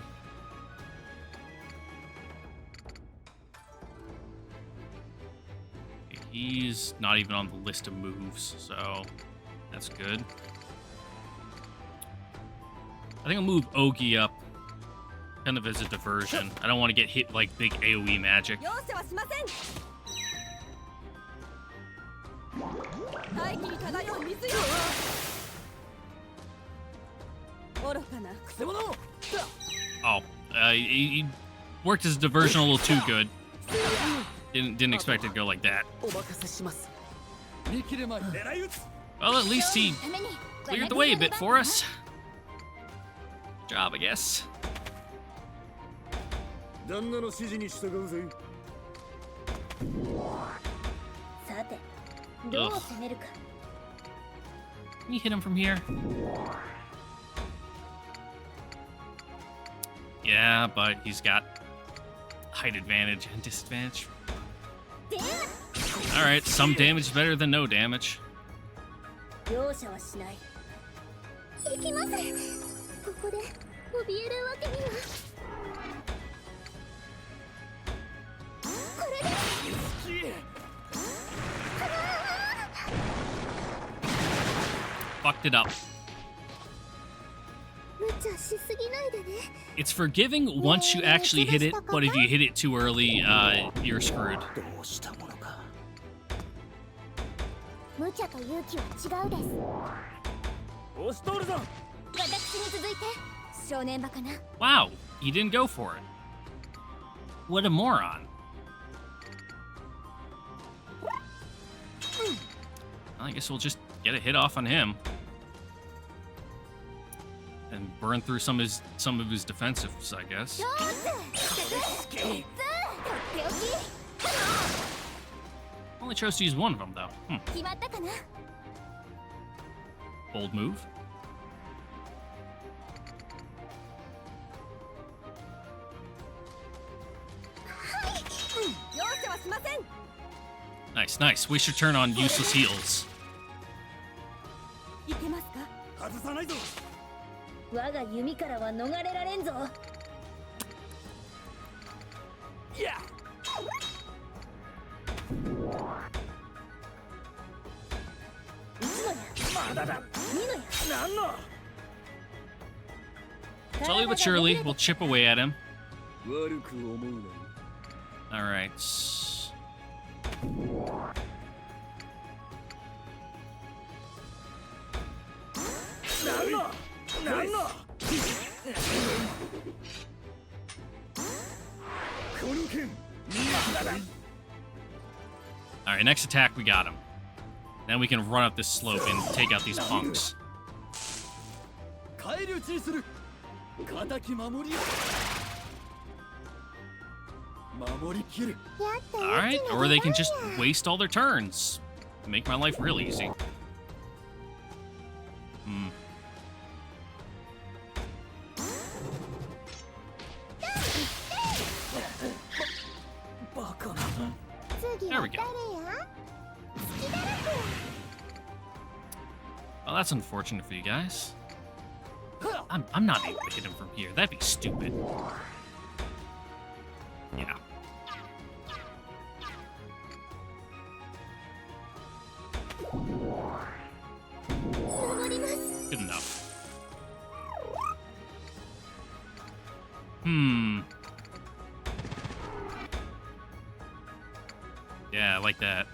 Okay, he's not even on the list of moves, so that's good. I think I'll move Ogi up kind of as a diversion. I don't want to get hit like big AoE magic. 容赦はしません。大気に漂う水よ。愚かなくせ者。 Oh, he worked as a diversion a little too good. Didn't expect it to go like that. お任せします。 Well, at least he ために cleared the way a bit for us. Good job, I guess. 旦那の指示に従うぜ。さて、どう攻めるか。 Can you hit him from here? Yeah, but he's got height advantage and disadvantage. Alright, some damage is better than no damage. 容赦はしない。行きます。ここで怯えるわけには。これで。 Fucked it up. 無茶しすぎないでね。 It's forgiving once you actually hit it, but if you hit it too early, you're screwed. どうしたものか。無茶と勇気は違うです。押し通るぞ。私に続いて少年バカな。 Wow, he didn't go for it. What a moron. I guess we'll just get a hit off on him. And burn through some of his defensives, I guess. 上手。とってお Only chose to use one of them, though. き。決まったかな。 Bold move. 容赦はしません。 Nice, nice. We should turn on useless heals. いけますか。外さないぞ。我が弓からは逃れられんぞ。いや。まだだ。なんの。 Slowly but surely, we'll chip away at him. 悪く思うな。 Alright. なんの。なんの。この剣。まだだ。 Alright, next attack, we got him. Then we can run up this slope and take out these punks. 返り討ちにする。敵守りを。守りきる。 Alright, or they can just waste all their turns. Make my life real easy. Hmm. There we go. Well, that's unfortunate for you guys. I'm not able to hit him from here. That'd be stupid. Yeah. Good enough. Yeah, I like that.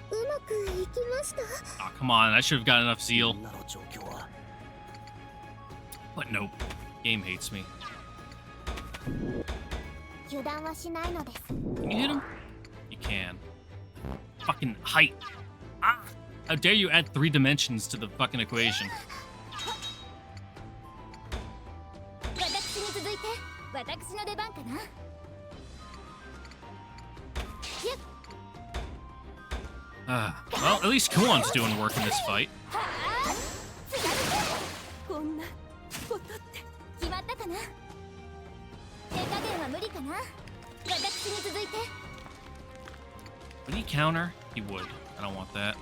うまくいきました。 Oh, come on. I should have got enough zeal. 今の状況は But nope. Game hates me. 油断はしないのです。 Can you hit him? You can. Fucking height. Ah! How dare you add 3 dimensions to the fucking equation? 私に続いて私の出番かな。 Well, at least Kuon's doing work in this fight. こんなことって決まったかな。手加減は無理かな。私に続いて。 Would he counter? He would. I don't want that.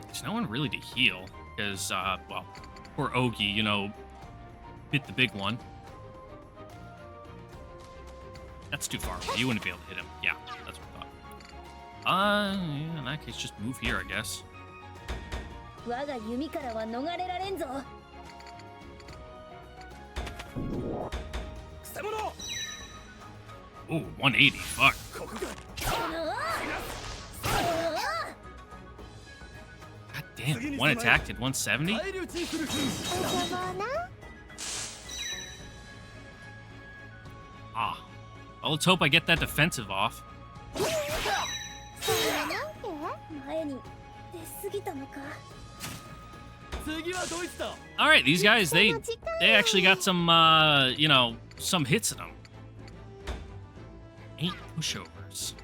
There's no one really to heal. Because, well, poor Ogi, you know, hit the big one. That's too far away. You wouldn't be able to hit him. Yeah, that's what I thought. Yeah, in that case, just move here, I guess. 我が弓からは逃れられんぞ。 Ooh, 180. Fuck. ここが God damn. One attack did 170? 返り討ちにする。 お邪魔な。 Ah. Well, let's hope I get that defensive off. そうやなんて前に出過ぎたのか。 次はドイツだ。 All right, these guys, they actually got some, you know, some hits in them. 8 pushovers.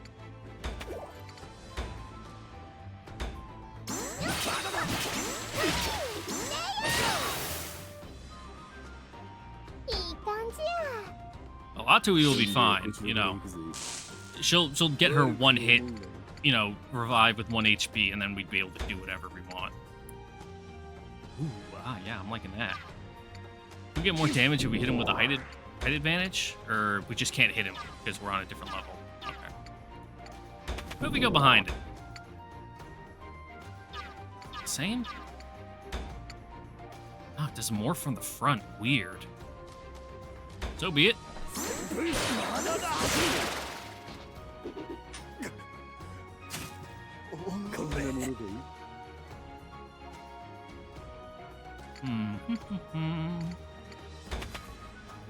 Well, Atui will be fine, you know. She'll get her one hit, you know, revive with 1 HP, and then we'd be able to do whatever we want. Ooh, yeah, I'm liking that. We get more damage if we hit him with a height advantage, or we just can't hit him because we're on a different level. Okay. What if we go behind it? Same? Oh, it does more from the front. Weird. So be it.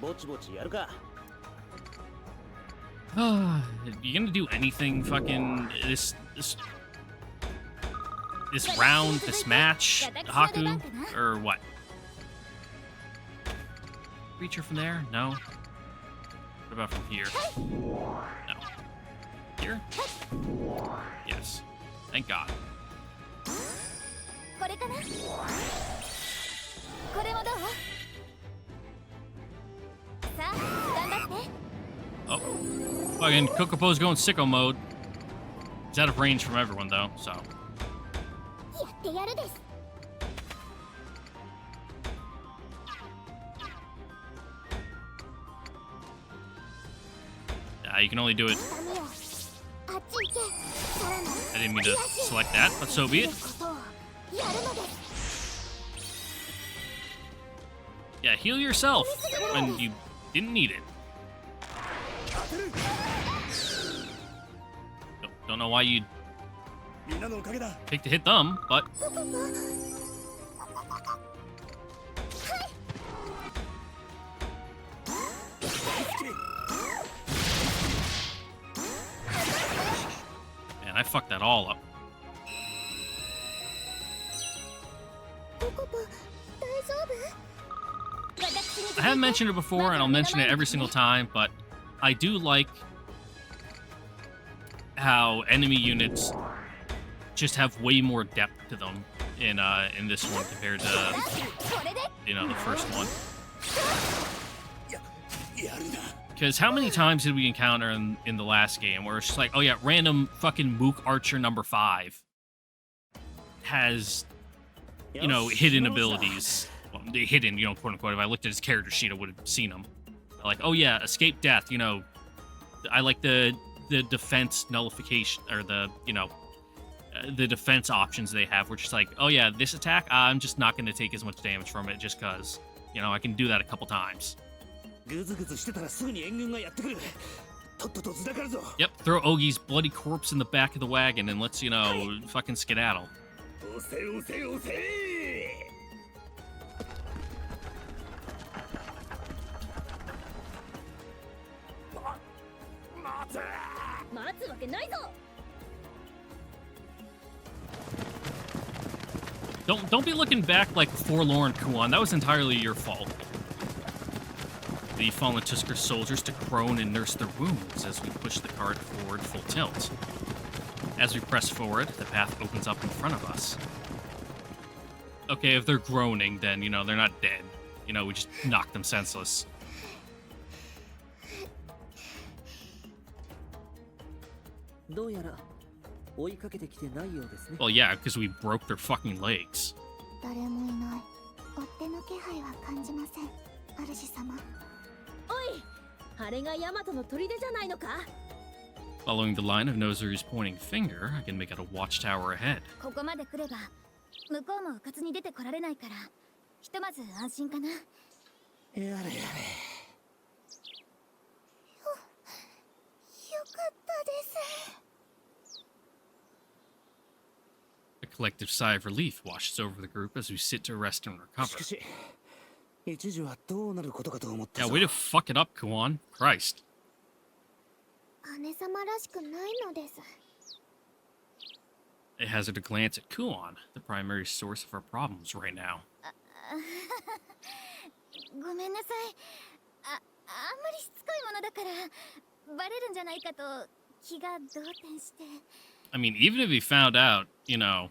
ぼちぼちやるか。 You gonna do anything fucking this round, this match, Haku, or what? Creature from there? No. What about from here? No. Here? Yes. Thank God. これかな。これもどう？さあ、頑張って。 Oh. Fucking Kokopo's going sicko mode. He's out of range from everyone, though, so. やってやるです。 You can only do it. ダメよ。あっち行け。さらなる I didn't mean to select that, but so be it. ことをやるのです。 Yeah, heal yourself when you didn't need it. Don't know why you みんなのおかげだ。 picked to hit them, but man, I fucked that all up. ココポ、大丈夫？ I haven't mentioned it before, and I'll mention it every single time, but I do like how enemy units just have way more depth to them in this one compared to, you know, the first one. やるな。 Because how many times did we encounter in the last game where it's just like, oh yeah, random fucking Mook Archer number 5 has, you know, hidden abilities. Well, hidden, you know, quote unquote. If I looked at his character sheet, I would have seen them. Like, oh yeah, escape death. You know, I like the defense nullification, or the, you know, the defense options they have, which is like, oh yeah, this attack, I'm just not going to take as much damage from it just because, you know, I can do that a couple times. グズグズしてたらすぐに援軍がやってくる。とっととずらかるぞ。 Yep, throw Ogie's bloody corpse in the back of the wagon and let's, you know, fucking skedaddle. 押せ押せ押せ。待て。待つわけないぞ。 Don't be looking back like forlorn, Kuan. That was entirely your fault. The fallen Tusker soldiers to groan and nurse their wounds as we push the cart forward full tilt. As we press forward, the path opens up in front of us. Okay, if they're groaning, then, you know, they're not dead. You know, we just knocked them senseless. どうやら追いかけてきてないようですね。 Well, yeah, because we broke their fucking legs. 誰もいない。追っ手の気配は感じません。主様。おい、あれがヤマトの砦じゃないのか。 Following the line of Nozoru's pointing finger, I can make out a watchtower ahead. ここまで来れば、向こうも迂闊に出てこられないから、ひとまず安心かな。やれやれ。よかったです。 A collective sigh of relief washes over the group as we sit to rest and し recover. かし、一時はどうなることかと思った Yeah, ぞ。 way to fuck it up, Kuan. Christ. 姉様らしくないのです。 It hazarded a glance at Kuan, the primary source of our problems right now. ごめんなさい。あんまりしつこいものだからバレるんじゃないかと気が動転して。 I mean, even if he found out, you know,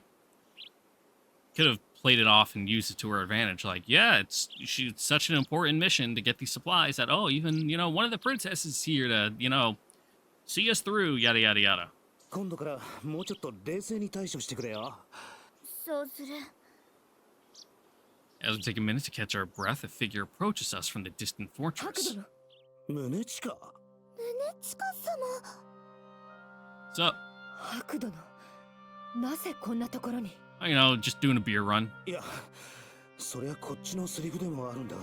could have played it off and used it to her advantage. Like, yeah, it's such an important mission to get these supplies that, oh, even, you know, one of the princesses is here to, you know, see us through, yada, yada, yada. 今度からもうちょっと冷静に対処してくれよ。そうする。 As we take a minute to catch our breath, a figure approaches us from the distant 白 fortress. 殿。胸近。宗近様。 What's up? 白殿。なぜこんなところに。 You know, just doing a beer run. いや、そりゃこっちのセリフでもあるんだが。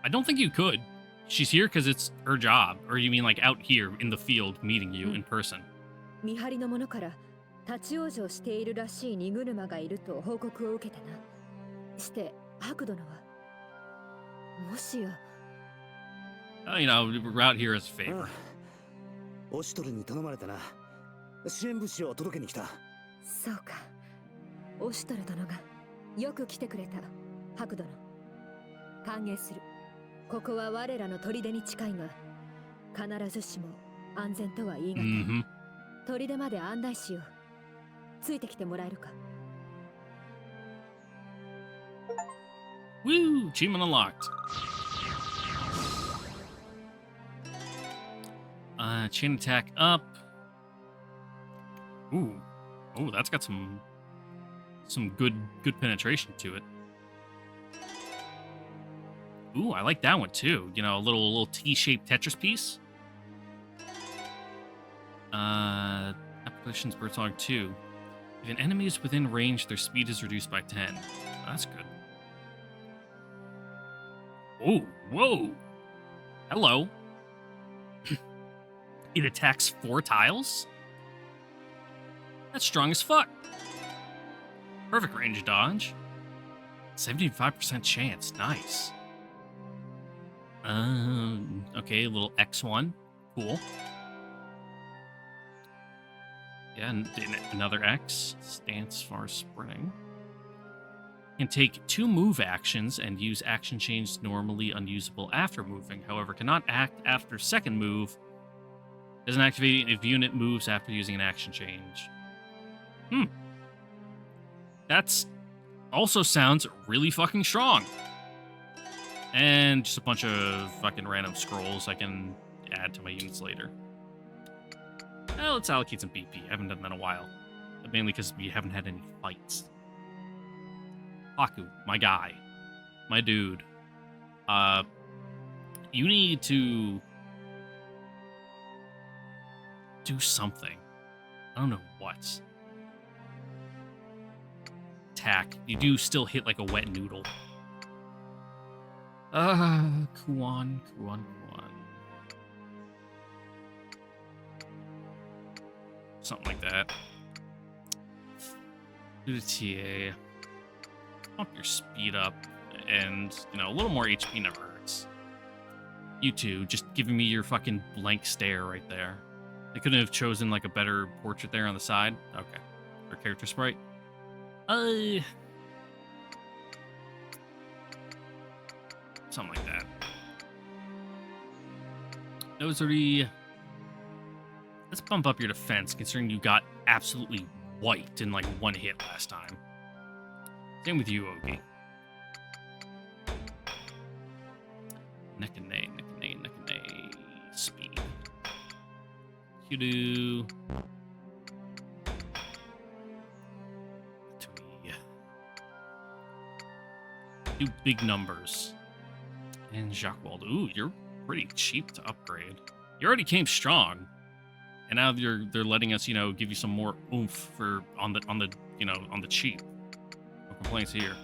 I don't think you could. She's here because it's her job. Or you mean like out here in the field meeting you in person? 見張りの者から立ち往生しているらしい荷車がいると報告を受けたな。して白殿はもしや You know, we're out here as a うん favor. オシトルに頼まれたな。支援物資を届けに来た。そうか。オシュトル殿がよく来てくれた。白殿。歓迎する。ここは我らの砦に近いが、必ずしも安全とは言い難い。Mm-hmm. 砦まで案内しよう。ついてきてもらえるか。 Woo! Achievement unlocked. Chain attack up. Ooh. Oh, that's got some good penetration to it. Ooh, I like that one too. You know, a little T-shaped Tetris piece. Applications Birdsong 2. If an enemy is within range, their speed is reduced by 10. That's good. Oh, whoa. Hello. It attacks 4 tiles? That's strong as fuck. Perfect range dodge. 75% chance. Nice. Okay, a little X1. Cool. Yeah, and another X. Stance far sprinting. Can take 2 move actions and use action chains normally unusable after moving. However, cannot act after second move. Doesn't activate if unit moves after using an action change. That's also sounds really fucking strong. And just a bunch of fucking random scrolls I can add to my units later. Well, let's allocate some BP. I haven't done that in a while. Mainly because we haven't had any fights. Haku, my guy. My dude. You need to do something. I don't know what. Attack. You do still hit like a wet noodle. Kuan. Something like that. Do the TA. Pump your speed up. And, you know, a little more HP never hurts. You two, just giving me your fucking blank stare right there. They couldn't have chosen, like, a better portrait there on the side? Okay. Or character sprite? Something like that. Nozuri. Let's bump up your defense, considering you got absolutely wiped in, like, one hit last time. Same with you, Ogi. Nekane. Speed. Kudu. Do big numbers. And Jacques Wald. Ooh, you're pretty cheap to upgrade. You already came strong. And now they're letting us, you know, give you some more oomph for on the cheap. No complaints here.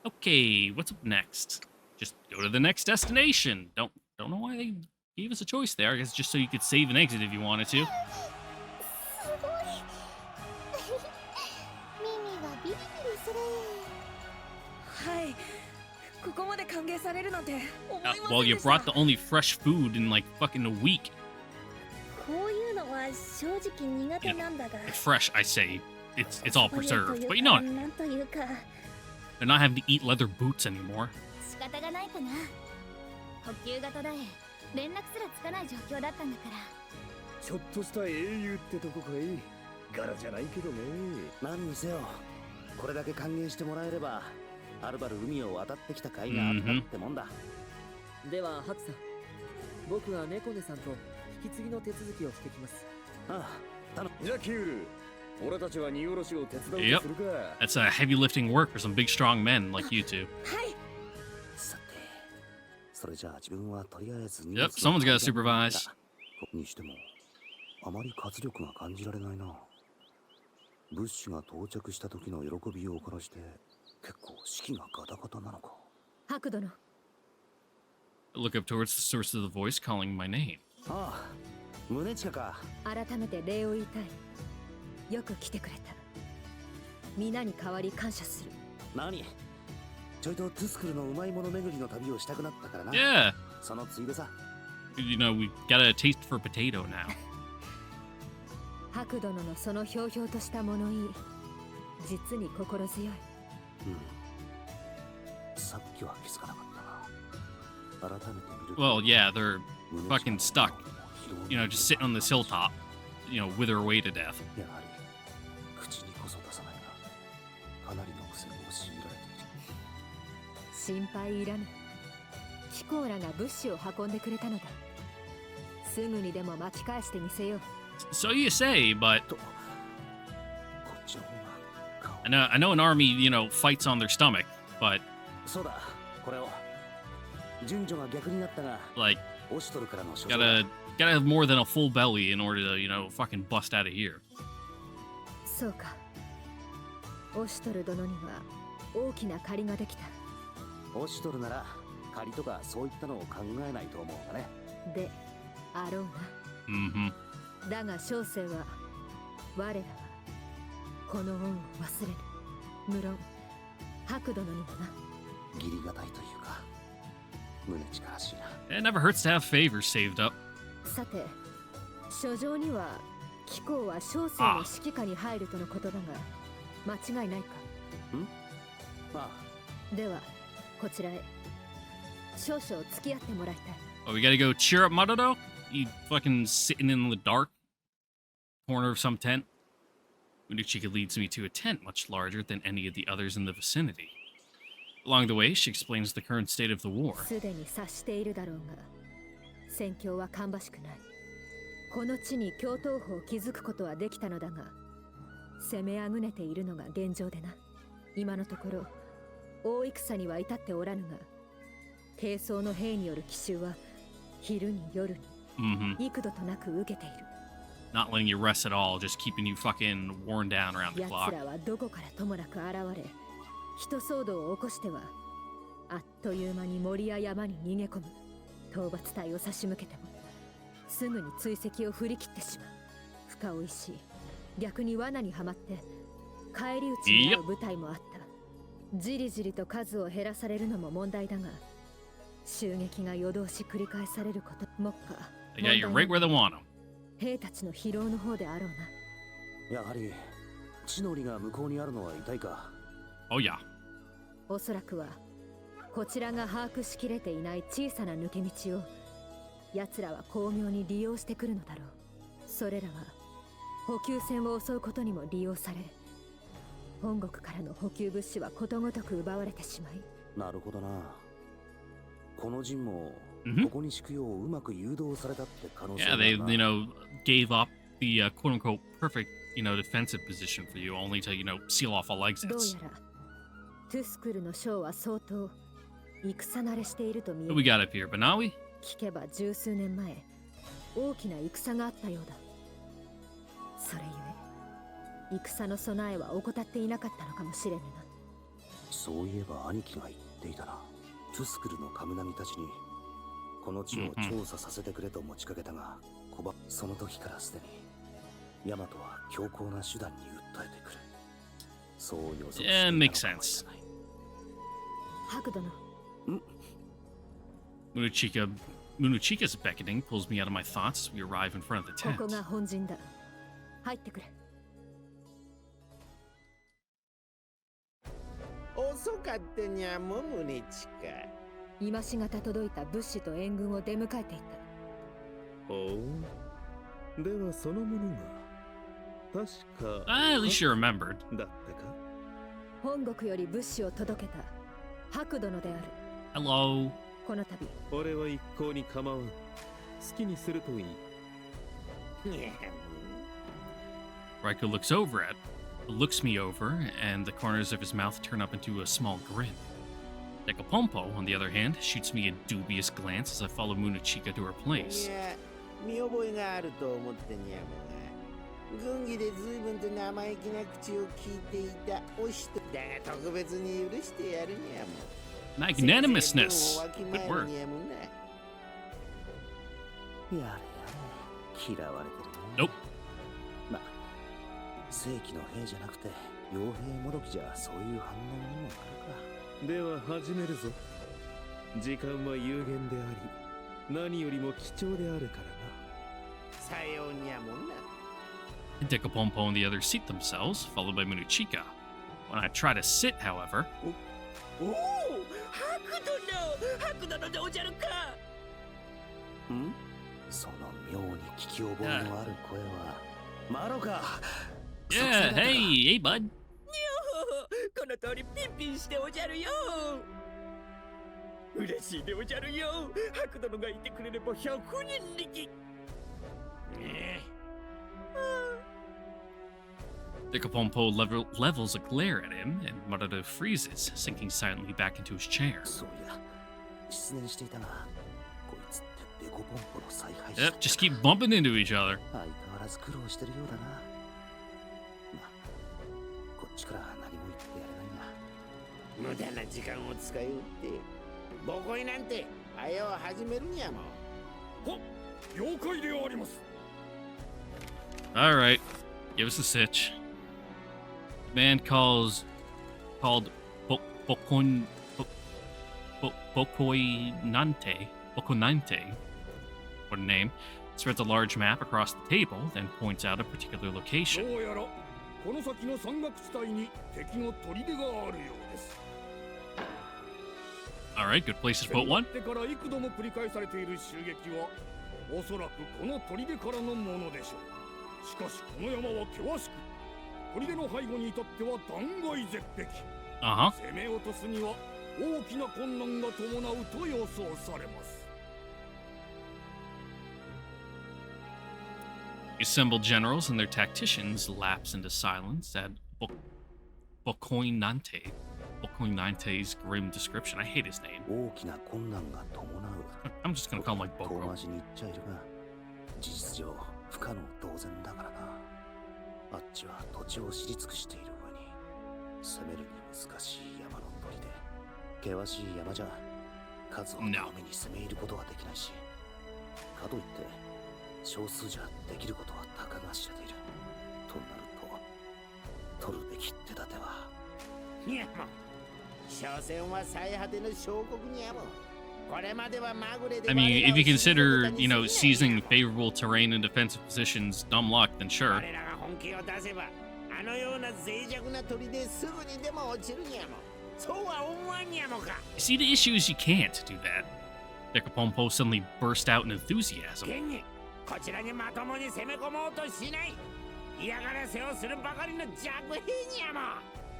Okay, what's up next? Just go to the next destination. Don't know why they gave us a choice there. I guess just so you could save and exit if you wanted to. すごいミミがビビビする。はい。ここまで歓迎されるなんて思いませんでした。 Well, you brought the only fresh food in like fucking a week. こういうのは正直苦手なんだが。 Fresh, I say. It's all preserved, but you know it. なんというか。 They're not having to eat leather boots anymore. 仕方がないかな。補給が途絶え、連絡すらつかない状況だったんだから。ちょっとした英雄ってとこかい。柄じゃないけどね。何にせよ、これだけ歓迎してもらえれば、はるばる海を渡ってきた甲斐があったってもんだ。ではハクさん、僕は猫根さんと引き継ぎの手続きをしてきます。ああ、頼む。じゃあキュール、俺たちは荷下ろしを手伝うとす Yep. るか。 That's heavy lifting work for some big strong men like you two. はい。さて、それじゃあ自分はとりあえず Yep, someone's gotta supervise. にしても、あまり活力が感じられないな。物資が到着した時の喜びをからして、結構士気がガタガタなのか。白殿。 Look up towards the source of the voice calling my name. ああ、宗近か。改めて礼を言いたい。よく来てくれた。皆に代わり感謝する。何？ちょいとトゥスクルのうまいもの巡りの旅をしたくなったからな。Yeah. そのついでさ。You know, we got a taste for potato now. 白殿のそのひょうひょうとした物言い、実に心強い。さっきは気づかなかったが、改めて見ると。 Well, yeah, they're fucking stuck. You know, just sitting on this hilltop. You know, wither away to death. やはり口にこそ出さないが、かなりの苦戦を強いられている。心配いらぬ。貴公らが物資を運んでくれたのだ。すぐにでも巻き返してみせよう。 So you say, but こっちの方が顔。 I know an army, you know, fights on their stomach, but そうだ、これを。順序が逆になったが、 like オシュトルからの書状だ。 gotta have more than a full belly in order to, you know, fucking bust out of here. そうか。オシュトル殿には大きな借りができた。オシュトルなら借りとかそういったのを考えないと思うがね。で、あろうな。Mm-hmm. だが小生は、我らはこの恩を忘れぬ。無論、白殿にもな。義理がたいというか、胸力らしいな。 It never hurts to have favors saved up. さて、書状には貴公は小生の指揮下に入るとのことだが、間違いないか。ああ、では、こちらへ。少々付き合ってもらいたい。 Oh, we gotta go cheer up Madodo? You fucking sitting in the dark corner of some tent? Unuchika leads me to a tent much larger than any of the others in the vicinity. Along the way, she explains the current state of the war. すでに察しているだろうが、戦況は芳しくない。この地に共闘法を築くことはできたのだが、攻めあぐねているのが現状でな。今のところ、大戦には至っておらぬが、軽装の兵による奇襲は昼に夜に Mm-hmm. 幾度となく受けている。 Not letting you rest at all, just keeping you fucking worn down around the 奴 clock. らはどこからともなく現れ、人騒動を起こしてはあっという間に森や山に逃げ込む。討伐隊を差し向けてもすぐに追跡を振り切ってしまう。深追いし、逆に罠にはまって返り討ちに遭う部隊もあった。じりじりと数を減らされるのも問題だが、襲撃が夜通し繰り返されることもっか。 They got you right where they want them. 兵たちの疲労の方であろうな。やはり地の利が向こうにあるのは痛いか。 Oh yeah. おそらくはこちらが把握しきれていない小さな抜け道を奴らは巧妙に利用してくるのだろう。それらは補給船を襲うことにも利用され、本国からの補給物資はことごとく奪われてしまい。なるほどな。この陣も Mhm. ここに敷くよううまく誘導されたって可能性 Yeah, があ they, るな。 you know, gave up the quote unquote perfect, you know, defensive position for you only to, you know, seal off all どう exits. やらトゥスクルの将は相当戦慣れしていると見え What we る。 got up here? Banawi? 聞けば十数年前大きな戦があったようだ。それゆえ戦の備えは怠っていなかったのかもしれぬな。そういえば兄貴が言っていたな。トゥスクルのカムナギたちにこの地を調査させてくれと持ちかけたが、その時からすでにヤマトは強硬な手段に訴えてくる。そう予測していた Yeah, の makes かもし sense. れない。白殿、 Munuchika's beckoning pulls me out of my thoughts as we arrive in front of the ここ tent. が本陣だ。入ってくれ。遅かったにゃもむねちか。今しがた届いた物資と援軍を出迎えていた。ほう。ではそのものが確か Ah, at least you remembered. だったか。本国より物資を届けた白殿である。 Hello. この度俺は一向に構わん。好きにするといい。にゃ Raikou looks me over, and the corners of his mouth turn up into a small grin. Dekapompo, on the other hand, shoots me a dubious glance as I follow Munuchika to her い place. や見覚えがあると思ってにゃもが軍議で随分と生意気な口を聞いていたお人だが特別に許してやるにゃも。 Magnanimousness. せいぜい Good 分をわきまえる word. にゃもな。やれやれ、嫌われてるね。 Nope. まあ、正規の兵じゃなくて傭兵もどきじゃそういう反応にもなるか。では始めるぞ。時間は有限であり、何よりも貴重であるからな。さようにゃもな。 Dekapompo and the others seat themselves, followed by Munuchika. When I try to sit, however, おお、白殿でおじゃるか。ん？その妙に聞き覚えのある声はマロか。 yeah, hey, hey, bud. この通りピンピンしておじゃるよ。嬉しいでおじゃるよ。白殿がいてくれれば100人力。Dekapompo levels a glare at him, and Maruto freezes, sinking silently back into his chair. そういや、失念していたが、こいつってデコポンポの采配者。 Yep, just keep bumping into each other. 相変わらず苦労してるようだな。まあ、こっちから何も言ってやれないが。無駄な時間を使いおってボコイなんてあやを始めるにゃも。はっ、了解であります。 Alright, give us a sitch. The band called Bokoinante. What a name. Spreads a large map across the table, then points out a particular ど location. うやらこの先の山岳地帯に敵の砦があるようです。 Alright, good place to put one. 戦から幾度も繰り返されている襲撃はおそらくこの砦からのものでしょう。しかしこの山は険しく、砦の背後に至っては断崖絶壁。 Uh huh. 攻め落とすには大きな困難が伴うと予想されます。 The assembled generals and their tacticians lapse into silence at Bokoinante. Bokoinante's grim description. I hate his name. 大きな困難が伴う I'm just gonna call him like 遠 Boko. 回しに言っちゃいるが事実上不可能同然だからなあっちは土地を知り尽くしている上に攻めるに難しい山の砦険しい山じゃ数を多めに攻め入ることはできないしかといって少数じゃできることはたかが知れているとなると取るべき手立てはいやもう所詮は最果ての小国にゃもこれまではまぐれで I mean, if you consider, you know, seizing favorable terrain and defensive positions dumb luck, then sure. 我らが本気を出せばあのような脆弱な砦ですぐにでも落ちるにゃもそうは思わんにゃもか See, the issue is you can't do that. Dekapompo suddenly burst out in enthusiasm. 現にこちらにまともに攻め込もうとしない嫌がらせをするばかりの弱兵にゃも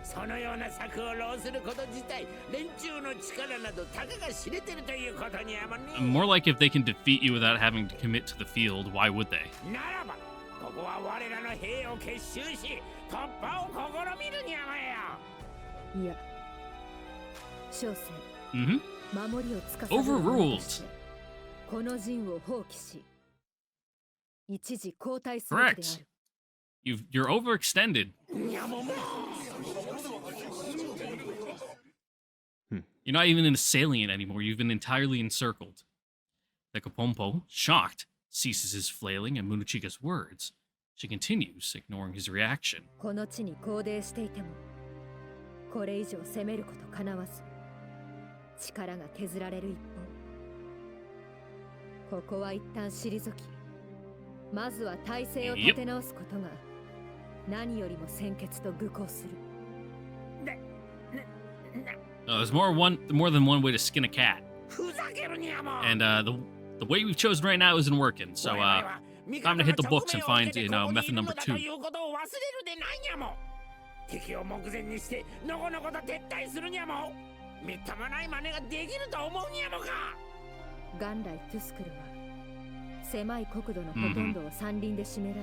そのような策を浪すること自体連中の力などたかが知れてるということにゃもね More like if they can defeat you without having to commit to the field, why would they? ならばここは我らの兵を結集し突破を試みるにゃもよいや小生 Mm-hmm. 守りを司る者として Overruled. この陣を放棄し一時交代するべきである You're overextended. にゃもも You're not even in a salient anymore. You've been entirely encircled. Dekapompo, shocked, ceases his flailing at Munuchika's words. She continues, ignoring his reaction. この地に高齢していてもこれ以上攻めることかなわず力が削られる一方ここは一旦退きまずは体制を立て直すことが何よりも先決と愚行する There's more than one way to skin a cat. ふざけるにゃも And the way we've chosen right now isn't working. So time to hit the books and find, you know, method number 2. 敵を目前にしてのこのこと撤退するにゃもみっともない真似ができると思うにゃもか元来トゥスクルは狭い国土のほとんどを山林で占められ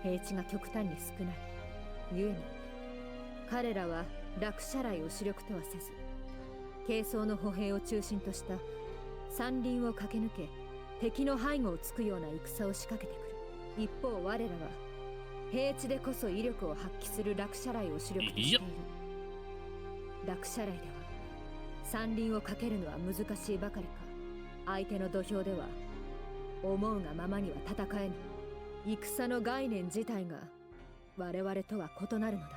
平地が極端に少ない故に彼らは楽社来を主力とはせず軽装の歩兵を中心とした山林を駆け抜け敵の背後をつくような戦を仕掛けてくる一方我らは平地でこそ威力を発揮する楽社来を主力としている楽社来では山林をかけるのは難しいばかりか相手の土俵では思うがままには戦えぬ戦の概念自体が我々とは異なるのだ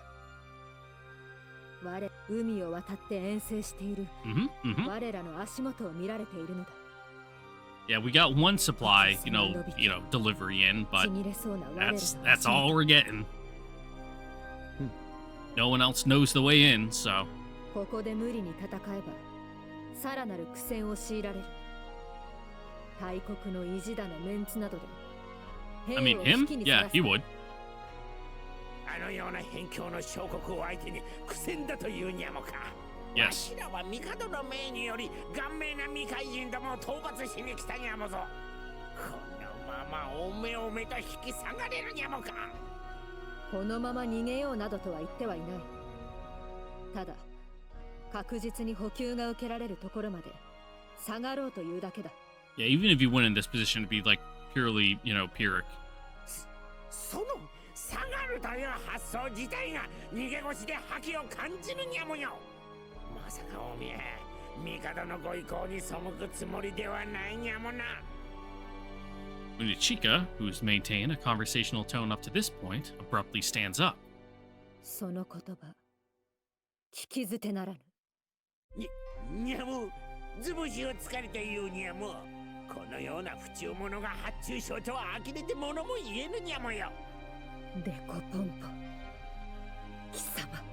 海を渡って遠征している 我らの足元を見られているのだ Yeah, we got one supply, you know, delivery in, but that's all we're getting. No one else knows the way in, so. ここで無理に戦えばさらなる苦戦を強いられる大国の意地だのメンツなどで I mean, him? Yeah, he would. あのような辺境の小国を相手に苦戦だというにゃもか Yes. わしらは帝の命により顔面な未開人どもを討伐しに来たにゃもぞこのままおめおめと引き下がれるにゃもかこのまま逃げようなどとは言ってはいないただ確実に補給が受けられるところまで下がろうというだけだ Yeah, even if you went in this position to be like purely, you know, Pyrrhic. その下がるという発想自体が逃げ腰で覇気を感じるにゃもよまさかおみえ帝のご意向に背くつもりではないにゃもな Unichika, who's maintained a conversational tone up to this point, abruptly stands up. その言葉聞き捨てならぬにゃも図星をつかれて言うにゃもこのような不忠者が発注症とは呆れて物も言えぬにゃもよデコポンポ貴様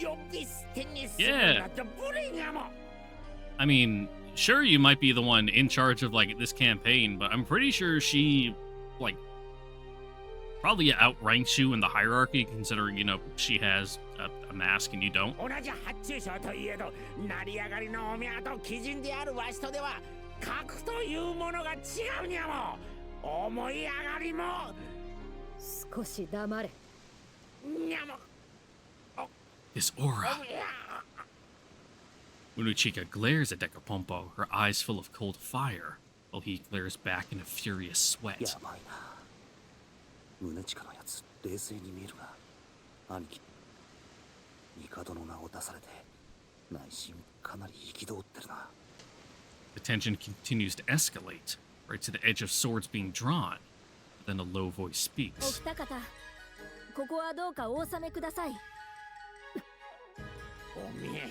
呼び捨てにするなど無礼にゃも I mean, sure, you might be the one in charge of, like, this campaign, but I'm pretty sure she, like, probably outranks you in the hierarchy, considering, you know, she has a mask and you don't. 同じ発注賞といえど成り上がりのおみゃと貴人であるわしとでは格というものが違うにゃも思い上がりも少し黙れにゃも His aura. Munuchika glares at Decapompo, her eyes full of cold fire, while he glares back in a furious sweat. やばいな。宗近のやつ冷静に見えるが、兄貴、帝の名を出されて内心かなり憤ってるな。The tension continues to escalate, right to the edge of swords being drawn. Then a low voice お speaks. 二方、ここはどうかお納めください。おめえ、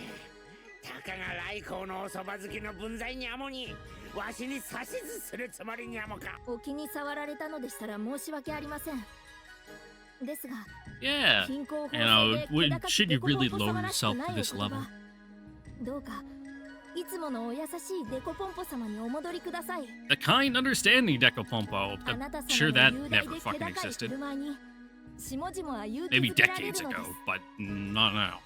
たかが来光のおそば好きの分際にゃもに、わしに指図するつもりにゃもか。お気に障られたのでしたら申し訳ありません。ですが、 Yeah, 貧困法 you know, 制で would, 気高く should you デコ really ポンポ lower 様らしく yourself な to いお this 言 level? 葉どうかいつものお優しいデコポンポ様にお戻りください。 The kind, understanding Decapompo. あなた I'm 様 sure の that 雄大で never 気 fucking 高い existed. 振る舞いに下々は勇気 Maybe づけられる decades ので ago, す。 but not now.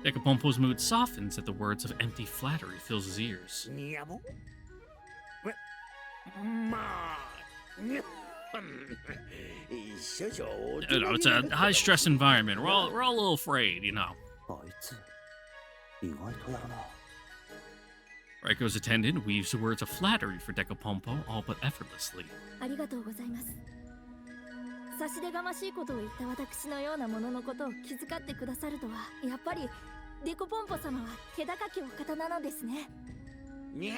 Decapompo's mood softens at the words of empty flattery fills his ears. にゃもまあ、少々 You know, it's a high stress environment. We're all a little afraid, you know. あいつ、意外とやるな。Raiko's attendant weaves the words of flattery for Decapompo all but effortlessly. ありがとうございます。差し出がましいことを言った私のようなもののことを気遣ってくださるとは、やっぱりデコポンポ様は気高きお方なのですね。にゃ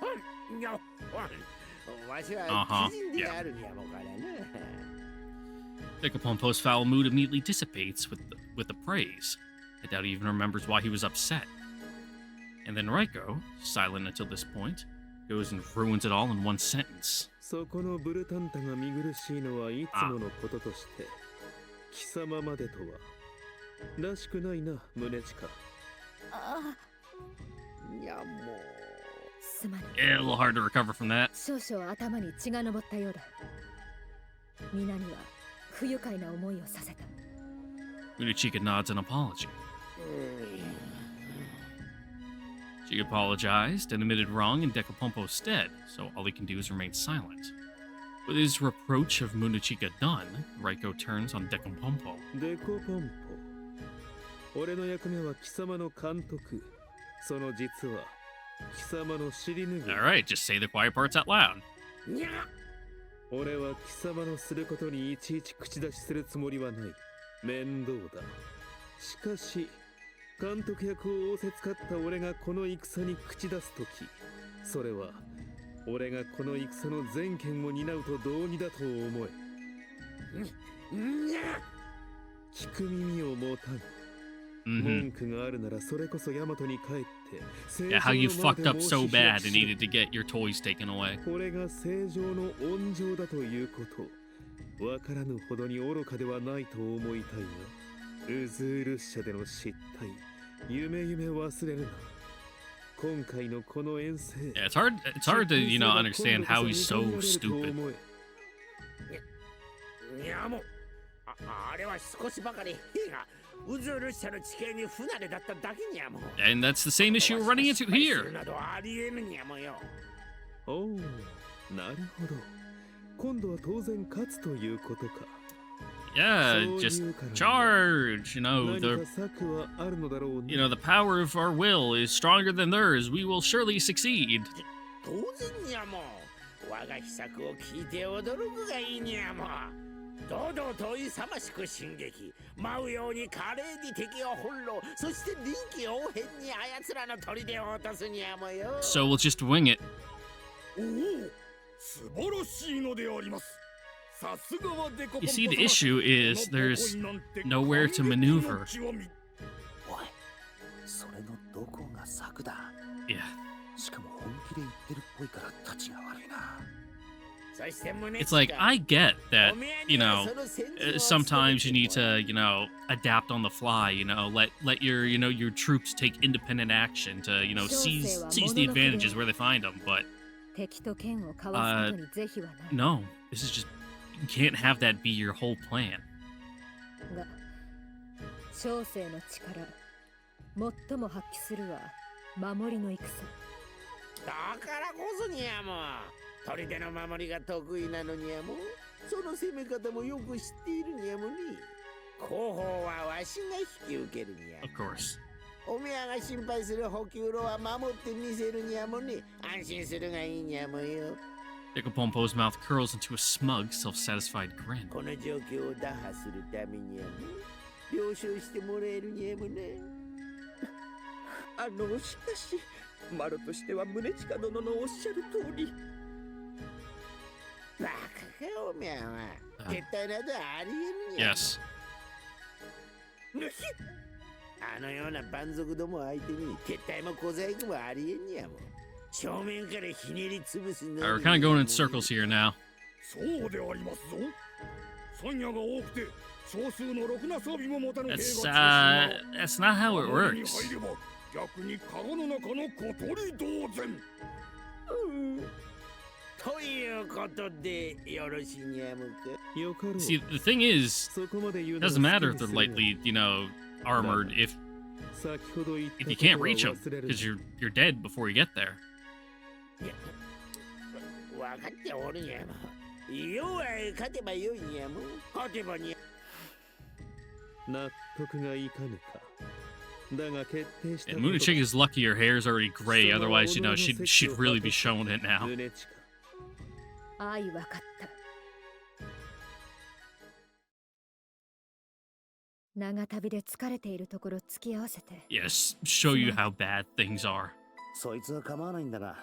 ほんにゃほん。わしは Uh-huh, 知人であるにゃもからな。Decapompo's foul mood immediately dissipates with the praise. I doubt he even remembers why he was upset. And then Raiko, silent until this point, goes and ruins it all in one sentence. そこのブルタンタが見苦しいのはいつものこととして、貴様までとはらしくないな、宗近。あにゃも。すまない。 Yeah, a little hard to recover from that. 少々頭に血が上ったようだ。皆には不愉快な思いをさせた。 Munuchika nods an apology. She apologized and admitted wrong in Decapompo's stead, so all he can do is remain silent. With his reproach of Munuchika done, Raiko turns on Decapompo. デコポンポ。俺の役目は貴様の監督。その実は貴様の尻拭い。 Alright, just say the quiet parts out loud. にゃ。俺は貴様のすることにいちいち口出しするつもりはない。面倒だ。しかし、監督役を仰せつかった俺がこの戦に口出すとき、それは俺がこの戦の全権を担うと同義だと思え。にゃ。聞く耳を持たん。 Mm-hmm. 文句があるならそれこそヤマトに帰って Yeah, how you fucked up so bad and needed to get your toys taken away. これが正常の温情だということわからぬほどに愚かではないと思いたいがウズール社での失態夢忘れるな今回のこの遠征 Yeah, it's hard to, you know, understand how he's so stupid. にゃも。あれは少しばかり兵がウズール社の地形に不慣れだっただけにゃも。 And that's the same issue we're running into 失敗す here. るなどありえぬにゃもよ。おおなるほど今度は当然勝つということか Yeah, just charge. You know, 何 the か策はあるのだろうね you know, the power of our will is stronger than theirs. We will surely succeed. 当然にゃも。我が秘策を聞いて驚くがいいにゃも。堂々と勇ましく進撃舞うように華麗に敵を翻弄そして臨機応変にあやつらの砦を落とすにゃもよ So we'll just wing it. おお素晴らしいのでありますさすがはデコポンポ You see, the 様 issue is there's nowhere to maneuver. おいそれのどこが策だ Yeah. しかも本気で言ってるっぽいから立ちが悪いな It's like, I get that, you know, sometimes you need to, you know, adapt on the fly, you know, let your, you know, your troops take independent action to, you know, seize the advantages where they find them, but 敵と剣を交わすことに是非はない。 no, this is just, you can't have that be your whole plan. が、小生の力、最も発揮するは守りの戦。だからこそにゃも砦の守りが得意なのにゃもその攻め方もよく知っているにゃもに後方はわしが引き受けるにゃ。 Of course. おめえが心配する補給路は守ってみせるにゃもね。安心するがいいにゃもよ。 Decapompo's mouth curls into a smug, self-satisfied grin. この状況を打破するためにゃも了承してもらえるにゃもね。しかしマロとしては宗近殿のおっしゃる通り。バカかおめえは。撤退などありえるにゃ。 Yes. あのような蛮族ども相手に撤退も小細工もありえんにゃもん。正面からひねり潰すの。 Alright, we're kind of going in circles here now. そうでありますぞ。山野が多くて少数のろくな装備も持たぬ兵が中心 That's not how it 守りに works. 入れば逆にカゴの中の小鳥同然。ということでよろしいにゃもか。よかろう。 See, the thing is, そこまで言う it なら doesn't matter 好 if き they're にするが lightly, armored if 先ほど言った you ことは can't reach them 忘れる because you're dead before you get there. いやわかっておるにゃも。要は勝てばよいにゃも。勝てばにゃ。納得がいかぬか。だが決定した And Munachig is lucky her hair's already gray, otherwise, she'd really be showing it now. 宗近。愛わかった長旅で疲れているところ付き合わせて Yes, show you how bad things are. そいつは構わないんだが、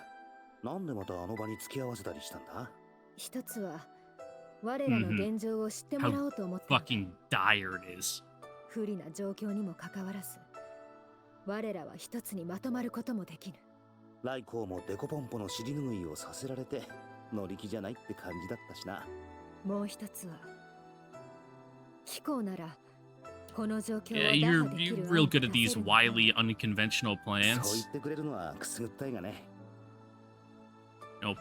なんでまたあの場に付き合わせたりしたんだ？一つは我らの現状を知ってもらおうと思って、 Fucking dire it is. 不利な状況にもかかわらず我らは一つにまとまることもできぬ。来光もデコポンポの尻拭いをさせられて乗り気じゃないって感じだったしな。もう一つは貴公ならこの状況を Yeah, 打破でき you're る real 案を good 出 at せ these るの wily, unconventional そう言 plans. ってくれるのはくすぐったいがね。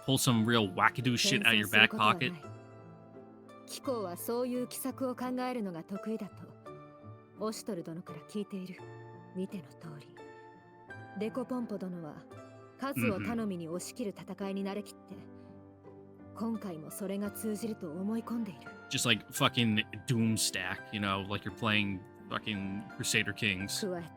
Pull some real wackadoo shit out of your back pocket. 貴公はそういう奇策を考えるのが得意だとオシュトル殿から聞いている。見ての通りデコポンポ殿は数を頼みに押し切る戦いに慣れきって、今回もそれが通じると思い込んでいる。 Just like fucking Doom Stack, like you're playing fucking Crusader Kings. 加えて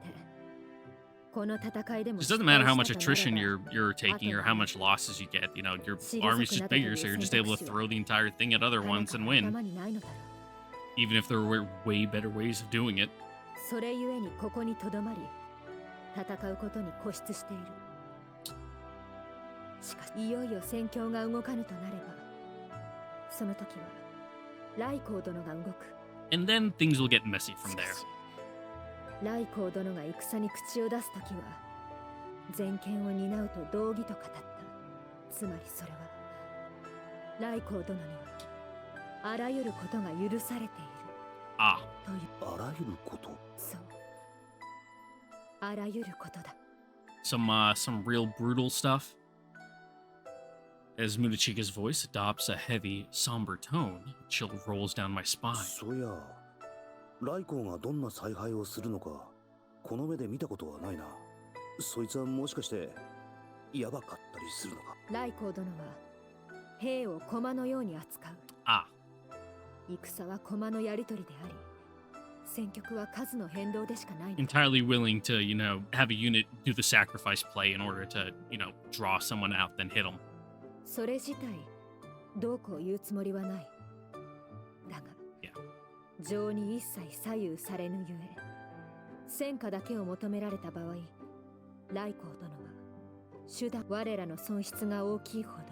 この戦いでも It doesn't matter how much attrition you're taking or how much losses you get. Your army's just bigger, so you're just able to throw the entire thing at other ones and win. 頭にないのだろう。 Even if there were way better ways of doing it. それゆえにここにとどまり戦うことに固執している。しかしいよいよ戦況が動かぬとなればその時は来光殿が動く。 And then things will get messy from し there. かし来光殿が戦に口を出す時は全権を担うと道義と語った。つまりそれは来光殿にはあらゆることが許されている Ah, という。あらゆること。そうあらゆることだ。 some real brutal stuff. As Munachika's voice adopts a heavy, somber tone, a chill rolls down my spine. そうや、来光がどんな采配をするのか、この目で見たことはないな。そいつはもしかしてやばかったりするのか。来光殿は兵を駒のように扱う。 Ah, 戦は駒のやり取りであり、戦局は数の変動でしかないのだ。 entirely willing to, have a unit do the sacrifice play in order to, draw someone out, then hit them. それ自体どうこう言うつもりはない。だが、 Yeah. 情に一切左右されぬゆえ、戦果だけを求められた場合、来光殿は手段我らの損失が大きいほど、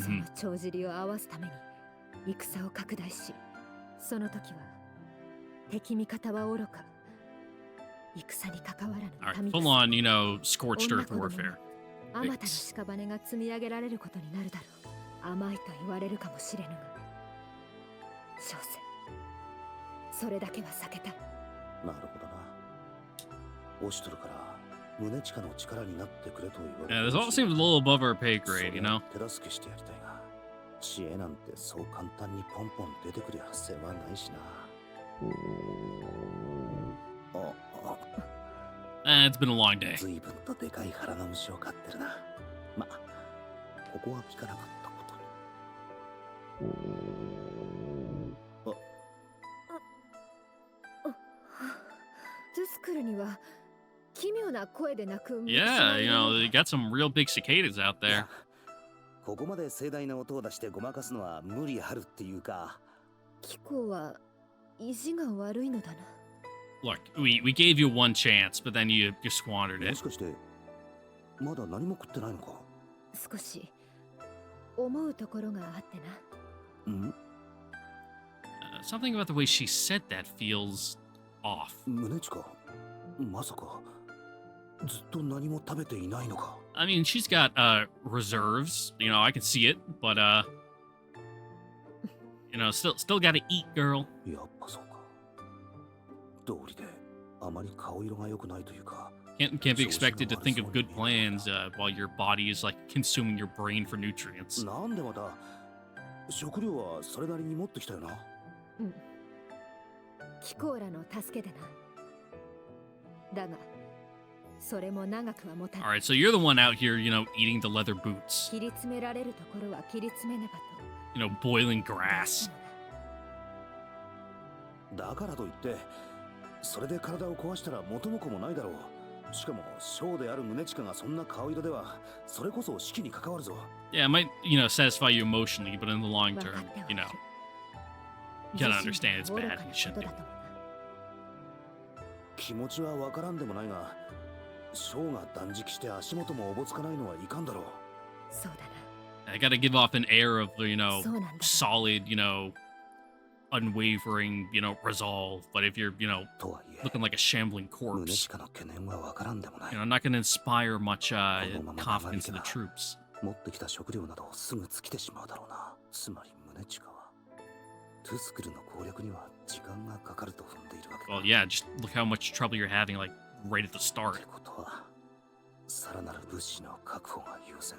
そ Mm-hmm. の帳尻を合わすために戦を拡大し、その時は敵味方はおろか戦に関わら All ぬ right, full on, scorched earth warfare. あまたの屍が積み上げられることになるだろう。甘いと言われるかもしれぬが、小生それだけは避けたい。なるほどな。オシュトルから宗近の力になってくれと言われ Yeah, this all seems a little above our pay そ grade, れ you は know? 手助けしてやりたいが、知恵なんてそう簡単にポンポン出てくりゃ世話ないしな。It's been a long day. 随分とでかい腹の虫を飼ってるな。ま、ここは聞かなかったことに。クルには奇妙な声で鳴く虫 Yeah, がい you る know, の they got some real big cicadas out い there. やここまで盛大な音を出してごまかすのは無理あるっていうか。キコは意地が悪いのだな。 Look, we gave you one chance, but then you squandered も it. しかしてまだ何も食ってないのか。少し思うところがあってな。ん？ Something about the way she said that feels off. 胸地か。まさかずっと何も食べていないのか。 I mean, she's got reserves. You know, I can see it, but you know, still gotta eat, girl. やっぱそうか。道理であまり顔色が良くないというか。 Can't be expected to think of good plans while your body is like consuming your brain for nutrients. なんでまた食料はそれなりに持ってきたよな。うん。キコーラの助けでな。だが、それも長くは持た All ない。 right, so you're the one out here, you know, eating the leather boots. 切り詰められるところは切り詰めねばと。 You know, boiling grass. だからといってそれで体を壊したら元も子もないだろう。しかも小である宗近がそんな顔色ではそれこそ士気に関わるぞ。 Yeah, it might, you know, satisfy you emotionally, but in the long 分か term, ってはい you る know, you gotta understand it's 自身 bad の愚か and な you こ shouldn't と do だ it. と思うな。気持ちはわからんでもないが小が断食して足元もおぼつかないのはいかんだろう。そうだな。 I gotta give off an air of, you know, そうなんだな。 solid, you know, unwavering, you know, resolve. But if you're, you know, とはいえ looking like a shambling 宗 corpse, 近の懸念はわからんでもない you。know, I'm not gonna inspire much Oh, mama, confidence in the mama. troops. 持ってきた食料などすぐ尽きてしまうだろうな。つまり宗近はトゥスクルの攻略には時間がかかると踏んでいるわけだ。 Well, yeah, just look how much trouble you're having, like, right at the っ start. てことはさらなる物資の確保が優先。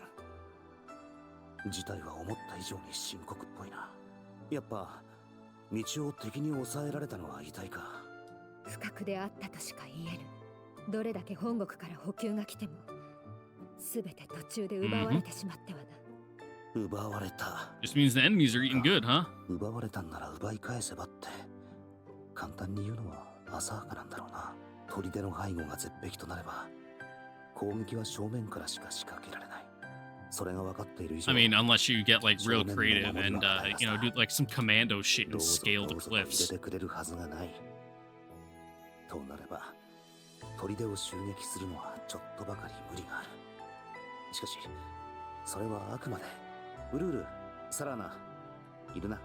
事態は思った以上に深刻っぽいな。やっぱ道を敵に抑えられたのは痛いか。不覚であったとしか言えぬ。どれだけ本国から補給が来ても、すべて途中で奪われてしまってはな。奪われた。 Just means the enemies are eating good, huh? 奪われたんなら奪い返せばって簡単に言うのは浅はかなんだろうな。砦の背後が絶壁となれば攻撃は正面からしか仕掛けられない。それが分かっている以上 I mean, unless you get like real creative and you know, do like some commando shit ど and うぞ scale ど the うぞと入れ cliffs. てくれるはずがない。となれば砦を襲撃するのはちょっとばかり無理がある。しかしそれはあくまでウルール、サラナいるな。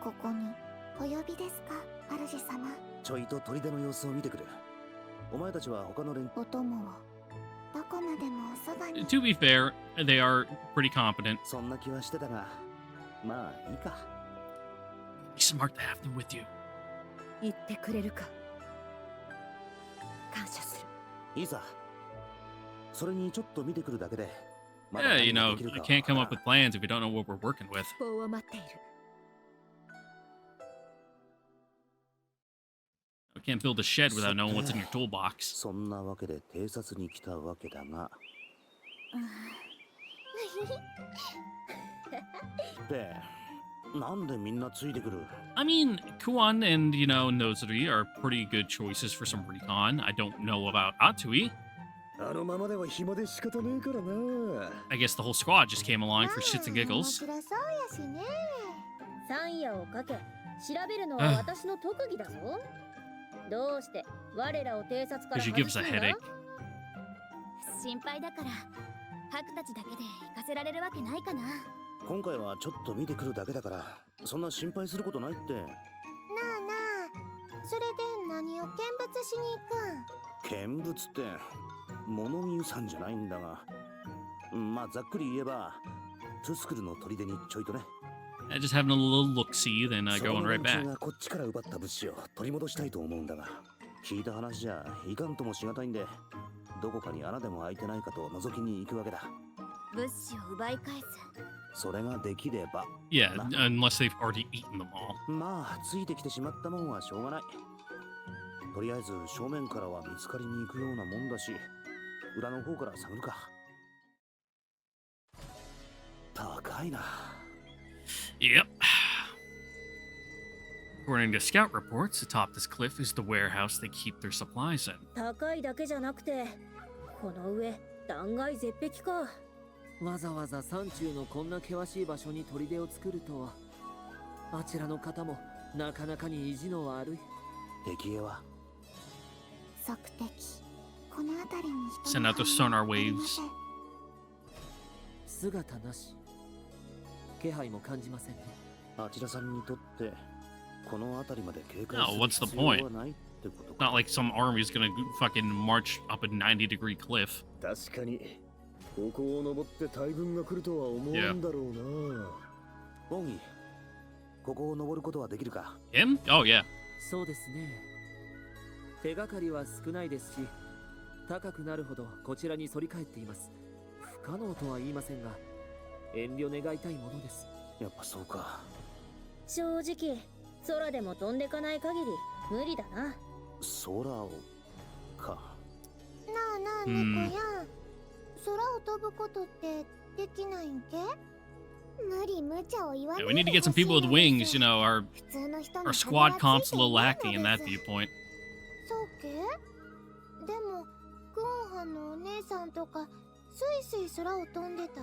ここにお呼びですか、主様。ちょいと砦の様子を見てくる。お前たちは他の連お供をどこまでもおそばに。 To be fair, they are pretty competent. そんな気はしてたがまあいいか。 Be smart to have them with you. 言ってくれるか。感謝する。いいさ。それにちょっと見てくるだけでまだ Yeah, you 何が know, できるか you は can't come わ up か with らん。 plans if you don't know what we're working with. 報を待っている。You can't build a shed without knowing what's in your toolbox. そんなわけで偵察に来たわけだがでなんでみんなついてくる。 I mean, Kuan and, you know, Nozuri are pretty good choices for some recon. I don't know about Atui. あのままでは暇で仕方ねえからな。 I guess the whole squad just came along for shits and 面 giggles. 白そうやしね。三夜をかけ調べるのは私の特技だぞ。どうして我らを偵察から Because you 外 give us す a んだ headache. 心配だからハクたちだけで行かせられるわけないかな。な今回はちょっと見てくるだけだからそんな心配することないって。あなあ、それで何を見物しに行くん。見物って物見さんじゃないんだがまあざっくり言えばトゥスクルの砦にちょいとね。 Just having a little look-see, then そ going の right 連中 back. がこっちから奪った物資を取り戻したいと思うんだが聞いた話じゃいかんともしがたいんでどこかに穴でも開いてないかと覗きに行くわけだ。物資を奪い返す。それができれば Yeah, unless they've already eaten them all. まあついてきてしまったもんはしょうがない。とりあえず正面からは見つかりに行くようなもんだし裏の方から探るか。高いな。 Yep. Of According to scout reports, atop this cliff is the warehouse they keep their supplies in. 高いだけじゃなくて、この上、断崖絶壁か。わざわざ山中のこんな険しい場所に砦を作るとは。あちらの方もなかなかに意地の悪い。敵へは測敵。この辺りに人 Send の out the 反応 sonar ありま waves. せん。姿なし。気配も感じませんね。あちらさんにとってこの辺りまで警戒 No, する what's the 必要 point? はないってこと It's か。 not like some army's gonna fucking march up a 90-degree cliff. 確かにここを登って大軍が来るとは思うんだろうな。ボギー、ここを登ることはできるか？ Him? Oh, yeah. そうですね。手がかりは少ないですし、高くなるほどこちらに反り返っています。不可能とは言いませんが、遠慮願いたいものです。やっぱそうか。正直、空でも飛んでかない限り無理だな。空をか。なあなあ、猫やん。空を飛ぶことってできないんけ？無理無茶を言わな Yeah, い we need to で get some ほしい people with のです wings, you know, our 普通の人に our squad 風が comp's つ a いて little いない lacking の in that です。 viewpoint. そうけ？でも、クオンハンのお姉さんとか、スイスイ空を飛んでた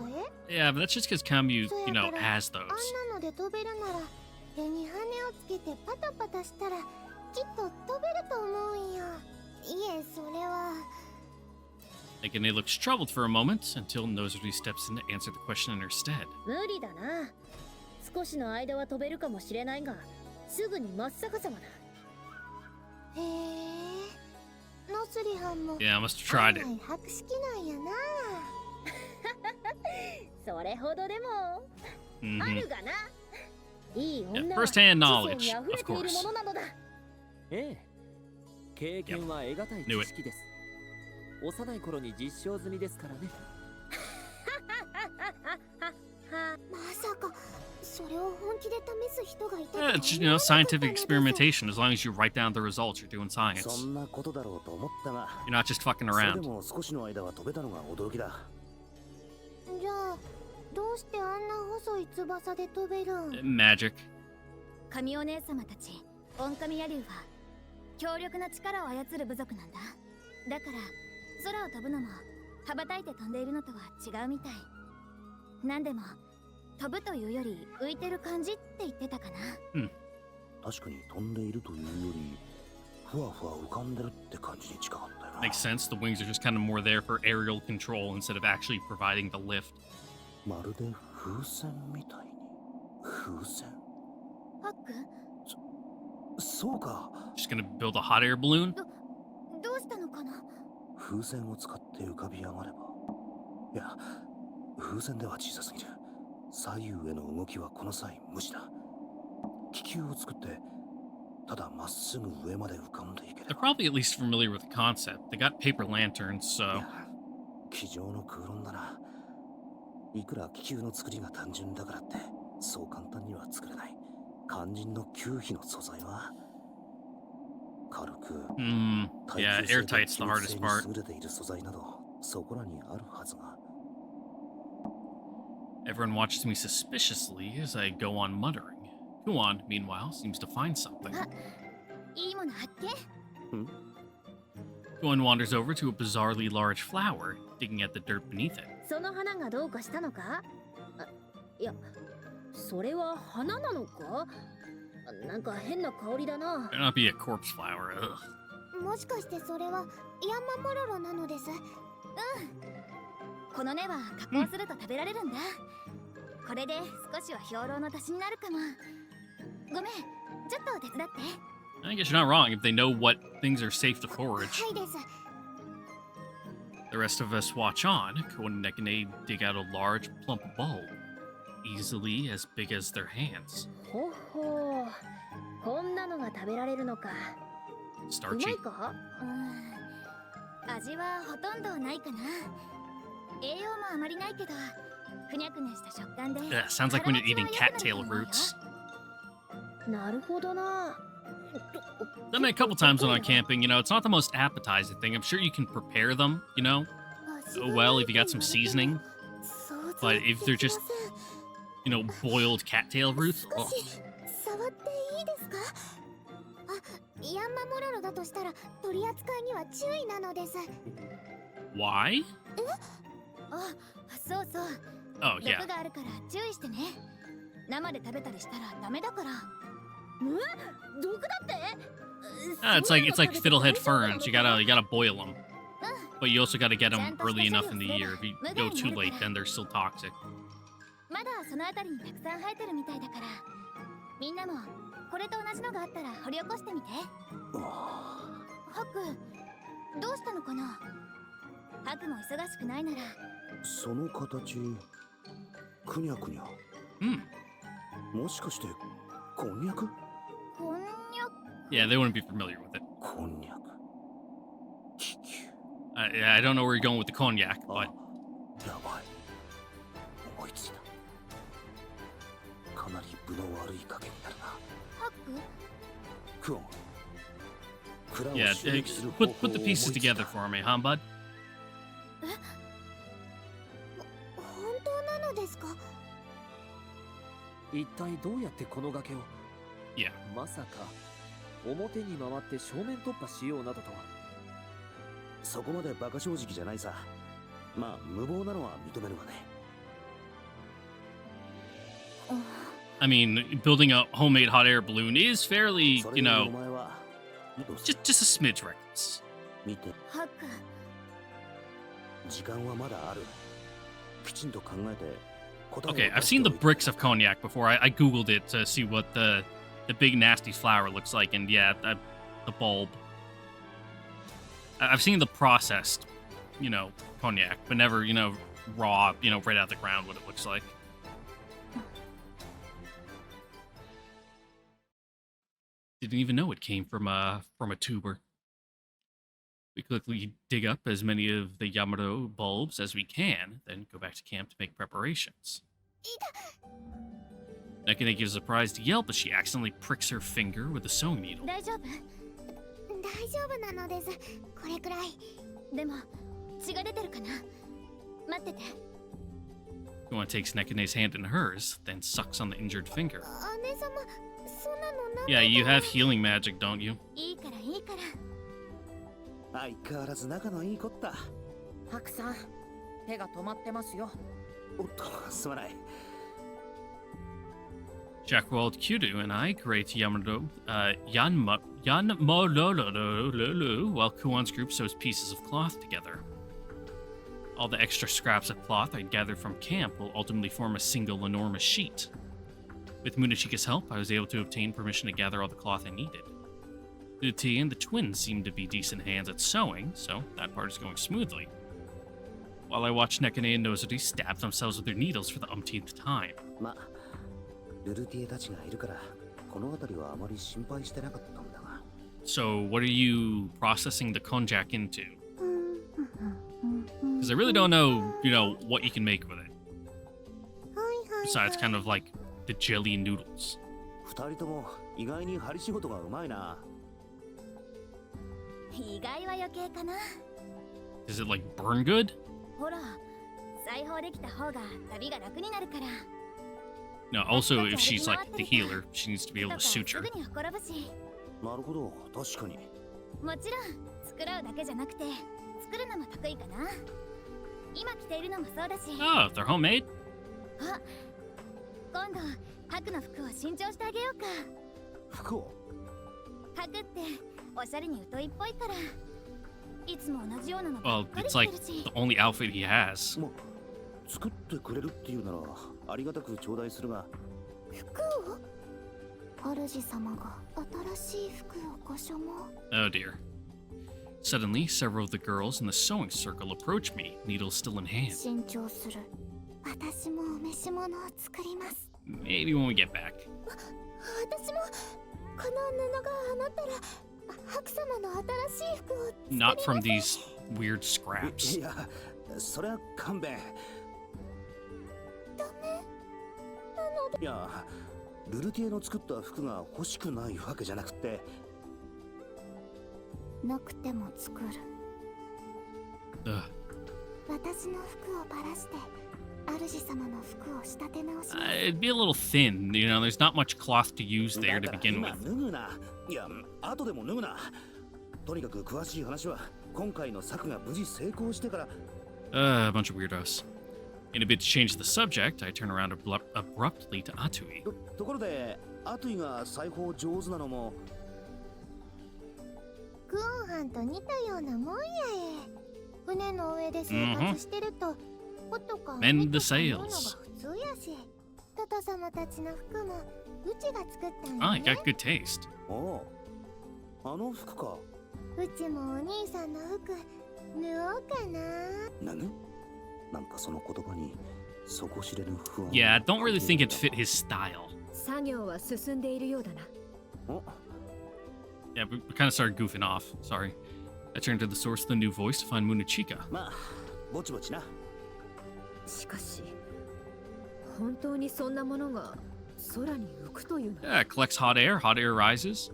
え？ Yeah, but that's just because Camu, you know, has あ those. んなので飛べるなら、手に羽をつけてパタパタしたら、きっと飛べると思うんよ。いえ、それは。Nakane looks troubled for a moment until Nosuri steps in to answer the question in her stead. 無理だな。少しの間は飛べるかもしれないが、すぐに真っ逆さまだ。へえ。ノスリハンも。 Yeah, I must have tried it. 案外博識なんやな。それほどでも、あ Mm-hmm. るがな。いい Yeah, 女は first-hand 知性 knowledge, に溢 of れている course. ものなのだ。ええ。経験は得難い知識です。幼い頃に実証済みですからね。まさか、それを本気で試す人がいたとは Yeah, 思わ it's, な you know, かったの scientific です。 experimentation. As long as you write down the results, you're doing そ science. んなことだろうと思ったが、 You're not just fucking それ around. でも少しの間は飛べたのが驚きだ。じゃあ、どうしてあんな細い翼で飛べるん？ Magic. 神お姉様たち、オンカミヤリュウは強力な力を操る部族なんだ。だから空を飛ぶのも羽ばたいて飛んでいるのとは違うみたい。なんでも飛ぶというより浮いてる感じって言ってたかな。確かに飛んでいるというより、ふわふわ浮かんでるって感じに近かったよな。 Makes sense. The wings are just kind of more there for aerial control instead of actually providing the lift. まるで風船みたいに。風船？ハック、そうか。 Just gonna build a hot air balloon? どうしたのかな？風船を使って浮かび上がれば。いや、風船では小さすぎる。左右への動きはこの際無視だ。気球を作って、ただまっすぐ上まで浮かんでいけれ They're ば。 probably at least familiar with the concept. They got paper lanterns, い so や、机上の空論だな。いくら気球の作りが単純だからって、そう簡単には作れない。肝心の球皮の素材は軽く、 yeah, 耐久性で airtight's the 機密 hardest 性に part. 優れている素材など、そこらにあるはずが。 Everyone watches me suspiciously as I go on muttering. Kuan, meanwhile, seems to find something. いいもの発見。 Kuan wanders over to a bizarrely large flower, digging at the dirt beneath it. その花がどうかしたのか？いや、それは花なのか？なんか変な香りだな。 Better not be a corpse flower. Ugh. もしかしてそれはヤンマモロロなのです。この根は加工すると食べられるんだ。これで少しは兵糧の足しになるかも。ごめん、ちょっと手伝って。 I guess you're not wrong if they know what things are safe to forage. はいです。 The rest of us watch on. Kuan and Nekane dig out a large, plump bulb, easily as big as their hands. ほほう、こんなのが食べられるのか。うま Starchy. いか？味はほとんどないかな。栄養もあまりないけど、ふにゃふにゃした食感で。 Ugh, sounds like when you're eating cattail roots. なるほどな。 Done it a couple times when I'm camping. You know, it's not the most appetizing thing. I'm sure you can prepare them, you know, well if you got some seasoning. But if they're just, you know, boiled cattail roots, oh, 触っていいですか？ヤンマモロロだとしたら取り扱いには注意なのです。 Why? あ、そうそう。 Oh, 毒 yeah. があるから注意してね。生で食べたりしたらダメだから。毒だって？ It's like fiddlehead ferns. You gotta boil them, but you also gotta get them early enough in the year. If you go too late, then they're still toxic. まだそのあたりにたくさん生えてるみたいだから、みんなもこれと同じのがあったら掘り起こしてみて。ハク、どうしたのかな。ハクも忙しくないなら。その形、くにゃくにゃ。もしかしてこんにゃく？こんにゃく。 Yeah, they wouldn't be familiar with it. こんにゃく。 I don't know where you're going with the cognac, あ、 but やばい。思いついた。かなり分の悪い加減になるな。ハク？クオン。蔵を yeah, 襲撃する方法を put the 思い pieces ついた。 together for me, huh, bud? 本当なのですか？一体どうやってこの崖を？ Yeah. まさか表に回って正面突破しようなどとは。そこまで馬鹿正直じゃないさ。まあ無謀なのは認めるわね。 I mean, building a homemade hot air balloon is fairly, そ you れより know, お前は just a smidge reckless. 見て、ハク。時間はまだある。きちんと考えて答えを Okay, 出 I've して seen the おいて。 bricks of cognac before. I googled it to see what the big nasty flower looks like, and yeah, the bulb. I've seen the processed, you know, cognac, but never, you know, raw, you know, right out of the ground what it looks like. Didn't even know it came from a tuber. We quickly dig up as many of the Yamato bulbs as we can, then go back to camp to make preparations. Nekane gives a surprised yelp as she accidentally pricks her finger with a sewing needle. 大丈夫？大丈夫なのです。これくらい。でも血が出てるかな。待ってて。 Kuan takes Nekane's hand in hers, then sucks on the injured finger. 姉様、そんなのなん Yeah, you have healing magic, don't you? いいからいいから。相変わらず仲のいいこった。ハクさん、手が止まってますよ。おっと、すまない。 Jackwald Kyudu and I create Yamato, Yanmololololu, while Kuan's group sews pieces of cloth together. All the extra scraps of cloth I'd gathered from camp will ultimately form a single enormous sheet. With Munachika's help, I was able to obtain permission to gather all the cloth I needed. Uti and the twins seem to be decent hands at sewing, so that part is going smoothly. While I watch Nekane and Nozuri stab themselves with their needles for the umpteenth time. ま、ルルティエたちがいるから、この辺りはあまり心配してなかったんだが。 So, what are you processing the konjac into? Because I really don't know, you know, what you can make with it. Besides kind of like the jelly noodles. 二人とも意外に針仕事がうまいな。意外は余計かな。 Does it like burn good? ほら、裁縫できた方が旅が楽になるから。 No, also if she's like the healer, she needs to be able to す suture. ぐにほころぶし。なるほど、確かに。もちろん作らうだけじゃなくて作るのも得意かな。今着ているのもそうだし。 Oh, they're homemade? あ、今度ハクの服を新調してあげようか。服を？ハクっておしゃれに疎いっぽいから。いつも同じようなのば Well, っかり it's 着 like てるし。 the only outfit he has. もう作ってくれるっていうならありがたく頂戴するが。服を？主様が新しい服をご所望。 Oh dear. Suddenly, several of the girls in the sewing circle approach me, needles still in hand. 新調する。私もお召し物を作ります。 Maybe when we get back. 私もこの布が余ったらハク様の新しい服を作り Not ます。 from these weird scraps. いや、それは勘弁。ダメなので。いや、ルルティエの作った服が欲しくないわけじゃなくて。なくても作る。 Ugh. 私の服をばらして主様の服を仕立て直します。It'd be a little thin, you know, there's not much cloth to use there to だから begin 今 with. 脱ぐな。いや、後でも脱ぐな。とにかく詳しい話は今回の策が無事成功してから。A bunch of weirdos. In a bid to change the subject, I turn around abruptly to Atui. ところで、アトゥイが裁縫上手なのも。クオンハンと似たようなもんやえ。船の上で生活してると、帆とか Mend the 海とか縫うのが sails. 普通やし。トト様たちの服もうちが作ったん Ah, や you ね。 got good taste. おう、あの服か。うちもお兄さんの服縫おうかな。なんかその言葉に底知れぬ不安。 Yeah, I don't really think it fit his style. 作業は進んでいるようだな。お、 Yeah, we kind of started goofing off. Sorry. I turned to the source of the new voice to find Munachika. まあ、ぼちぼちな。しかし、本当にそんなものが空に浮くというの？ Yeah, it collects hot air rises.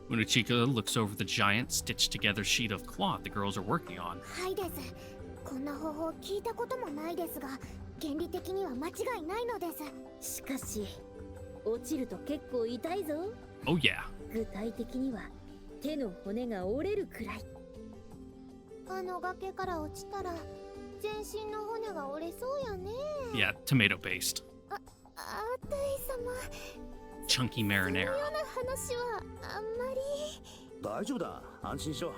Munachika looks over the giant, stitched together sheet of cloth the girls are working on. はいです。こんな方法聞いたこともないですが、原理的には間違いないのです。しかし落ちると結構痛いぞ。 Oh, yeah. 具体的には手の骨が折れるくらい。あの崖から落ちたら全身の骨が折れそうやね。 Yeah, tomato based. あたい様、 Chunky その marinara. ような話はあんまり。大丈夫だ、安心しろ。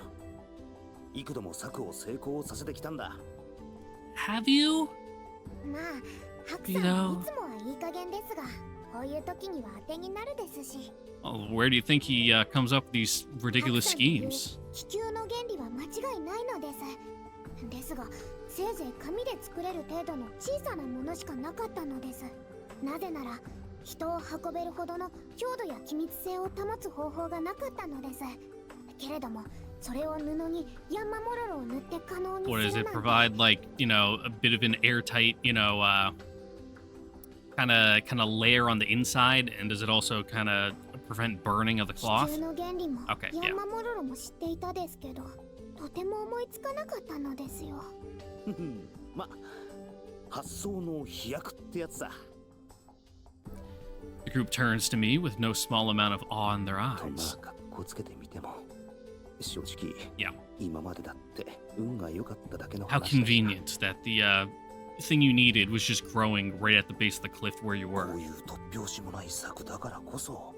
幾度も策を成功させてきたんだ。Have you? まあ、ハクさんはいつもはいい加減ですが、こういう時には当てになるですし。 Oh, where do you think he comes up with these ridiculous ハクさんに言う schemes? 気球の原理は間違いないのです。ですが、せいぜい紙で作れる程度の小さなものしかなかったのです。なぜなら、人を運べるほどの強度や機密性を保つ方法がなかったのです。けれども、それを布にヤンマモロロを塗って可能にす What る does なん it て。 provide, like, you know, a bit of an airtight, you know, kind of layer on the inside, and does it also kind of prevent burning of the 地 cloth? 球の原理も Okay, ヤ yeah. ンマモロロも知っていたですけど、とても思いつかなかったのですよ。ま、発想の飛躍ってやつだ。 The group turns to me with no small amount of awe in their とま eyes. あ、かっこつけてみても。正直、 Yeah. 今までだって運が良かっただけの How 話だしな。 convenient that the thing you needed was just growing right at the base of the cliff where you こ were. ういう突拍子もない策だからこそ、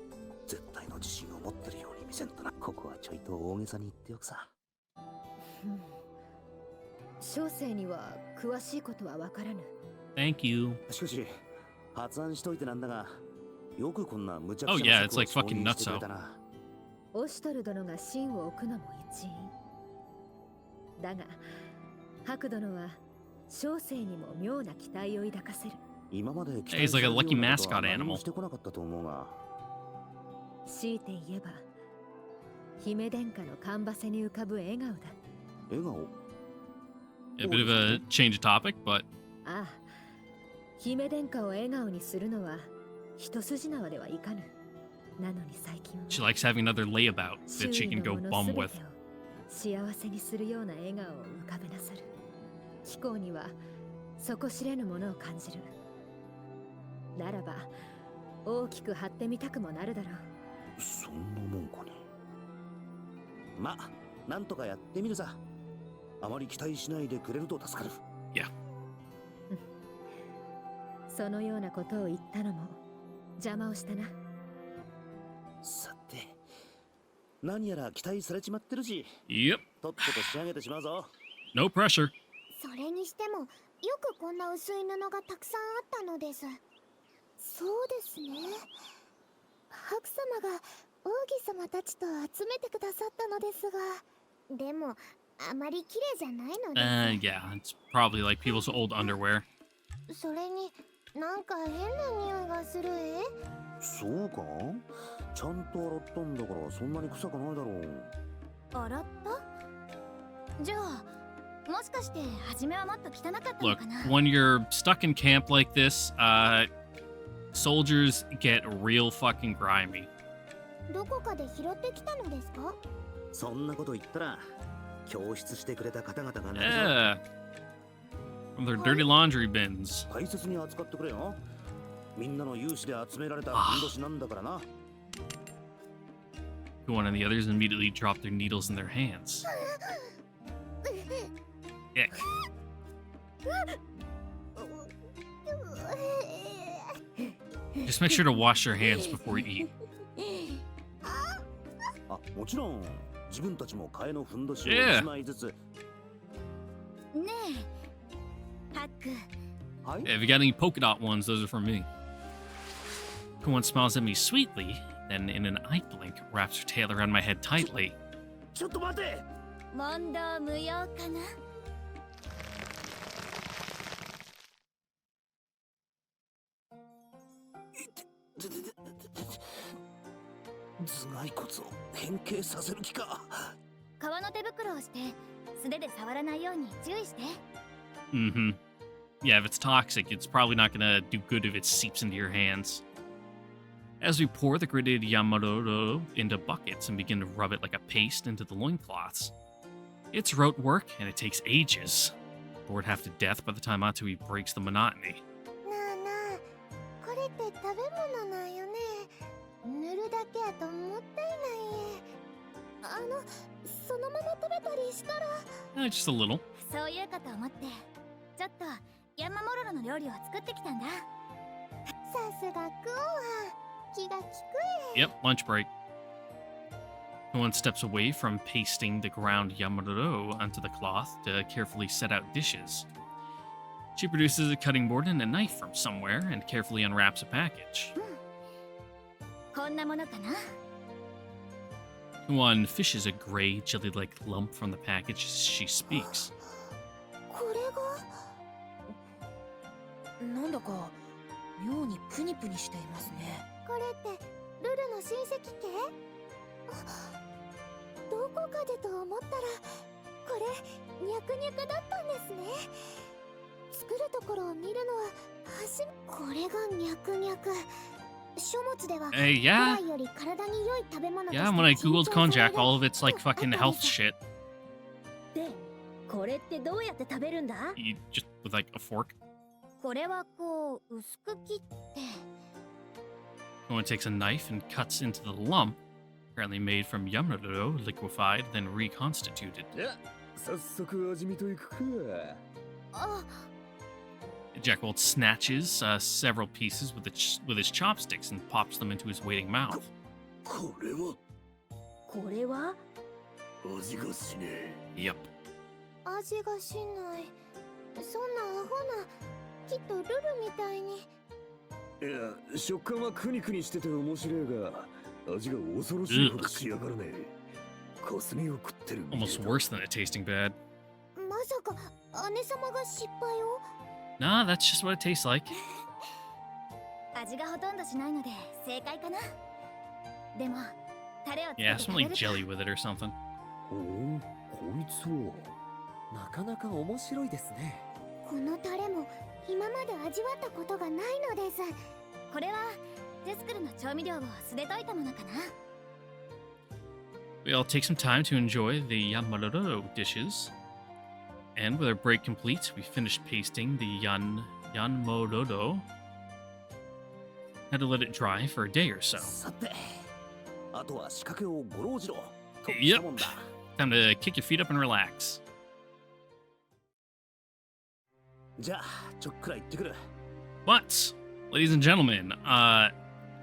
絶対の自信を持ってるように見せんとな。ここはちょいと大げさに言っておくさ。小生には詳しいことはわからぬ。 Thank you. しかし、発案しといてなんだが、よくこんな無茶 Oh, 苦 yeah, 茶 it's な策 like を承 fucking 認してくれた nutso. な。オシュトル殿が芯を置くのも一因。だが、ハク殿は小生にも妙な期待を抱かせる。今まで期 He's like a されるよう lucky なことは mascot 何も animal. してこなかったと思うが、強いて言えば、姫殿下のカンバセに浮かぶ笑顔だ。笑顔 A bit of a change of topic, but ああ、姫殿下を笑顔にするのは一筋縄ではいかぬ。なのに最近は she likes having another layabout that 周 she 囲 can の go もの bum 全てを with. 幸せにするような笑顔を浮かべなさる。気候には底知れぬものを感じる。ならば大きく張ってみたくもなるだろう。そんなもんかね。ま、なんとかやってみるさ。あまり期待しないでくれると助かる。そのようなことを言ったのも邪魔をしたな。さて、何やら期待されちまってるし、 Yep. とっとと仕上げてしまうぞ。 No pressure. それにしても、よくこんな薄い布がたくさんあったのです。そうですね。ハク様が王妃様たちと集めてくださったのですが、でもあまり綺麗じゃないので Yeah, it's probably like people's old underwear. す。それになんか変な匂いがするそうか？ちゃんと洗ったんだからそんなに臭くないだろう。洗ったじゃあ、もしかして初めはもっと汚かったの Look, かな when you're stuck in camp like this, soldiers get real fucking grimy. どこかで拾ってきたのですか？そんなこと言ったら、教室してくれた方々がね。 Yeah. from their dirty laundry bins. 大切に扱ってくれよ。みんなの有志で集められたふんどしなんだからな。 One and the others immediately drop their needles in their hands. Ick. Just make sure to wash your hands before you eat. あ、もちろん自分たちも替えのふんどしを Yeah. 1枚ずつ。ねえハック はい。 Yeah, if you got any polka dot ones, those are from me. Kuan smiles at me sweetly, then in an eye blink wraps her tail around my head tightly. ちょっと待て。問答無用かな。頭蓋骨を変形させる気か。革の手袋をして素手で触らないように注意して。 Mm-hmm. Yeah, if it's toxic, it's probably not gonna do good if it seeps into your hands. As we pour the gritted Yamamoto into buckets and begin to rub it like a paste into the loincloths. It's rote work, and it takes ages. Bored half to death by the time Atsui breaks the monotony. なあなあ、これって食べ物なんよね。塗るだけやともったいないえ。そのまま食べたりしたら。Just a little. そういうかと思って、ちょっとヤンマモロロの料理を作ってきたんだ。さすがクオンは気が利くえ。 Yep, lunch break. One steps away from pasting the ground Yamamoto onto the cloth to carefully set out dishes. She produces a cutting board and a knife from somewhere and carefully unwraps a package. こんなものかな。 One fishes a gray, jelly-like lump from the package as she speaks. これがなんだか妙にプニプニしていますね。これってルルの親戚系？どこかでと思ったらこれニャクニャクだったんですね。作るところを見るのはこれがニャクニャク。書物では Yeah. 古来より体に良い食べ物として Yeah, when I googled 珍重され konjac, る all of it's like とあった fucking ん health です。 shit. でこれってどうやって食べるんだ？ You just with like a fork. これはこう薄く切って。 One takes a knife and cuts into the lump, apparently made from Yamamoto, liquefied, then reconstituted. じゃ早速味見といくか。あ、 Jackwald snatches several pieces with his chopsticks and pops them into his waiting mouth. これはこれは味がしね Yep. 味がしない。そんなアホな、きっとルルみたいに。いや、食感はクニクニしてて面白いが、味が恐ろしいほど仕上がるね。霞を食ってるみたいだ。 Almost worse than it tasting bad. まさか姉様が失敗を？ Nah, that's just what it tastes like. 味がほとんどしないので正解かな。でもタレをつけ Yeah, て some 食べ like る jelly with it or something. おお、こいつは。なかなか面白いですね。このタレも今まで味わったことがないのです。これはジェスクルの調味料を素で溶いたものかな。 We all take some time to enjoy the Yamamoto dishes. And with our break complete, we finished pasting the Yanmododo. Had to let it dry for a day or so. さて、あとは仕掛けをごろうじろと Yep. したもんだ。 Time to kick your feet up and relax. じゃあちょっくら行ってくる。 But, ladies and gentlemen,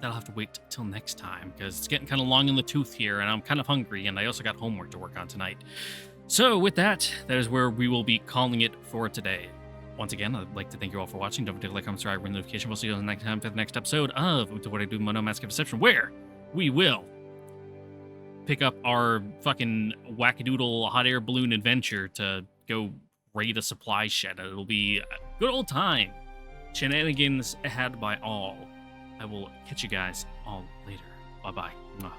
that'll have to wait till next time because it's getting kind of long in the tooth here and I'm kind of hungry and I also got homework to work on tonight. So with that is where we will be calling it for today. Once again, I'd like to thank you all for watching. Don't forget to like, comment, subscribe, ring the notification. We'll see you next time for the next episode of Utawarerumono Mask of Deception, where we will pick up our fucking wackadoodle hot air balloon adventure to go raid a supply shed. It'll be a good old time. Shenanigans had by all. I will catch you guys all later. Bye-bye. Mwah.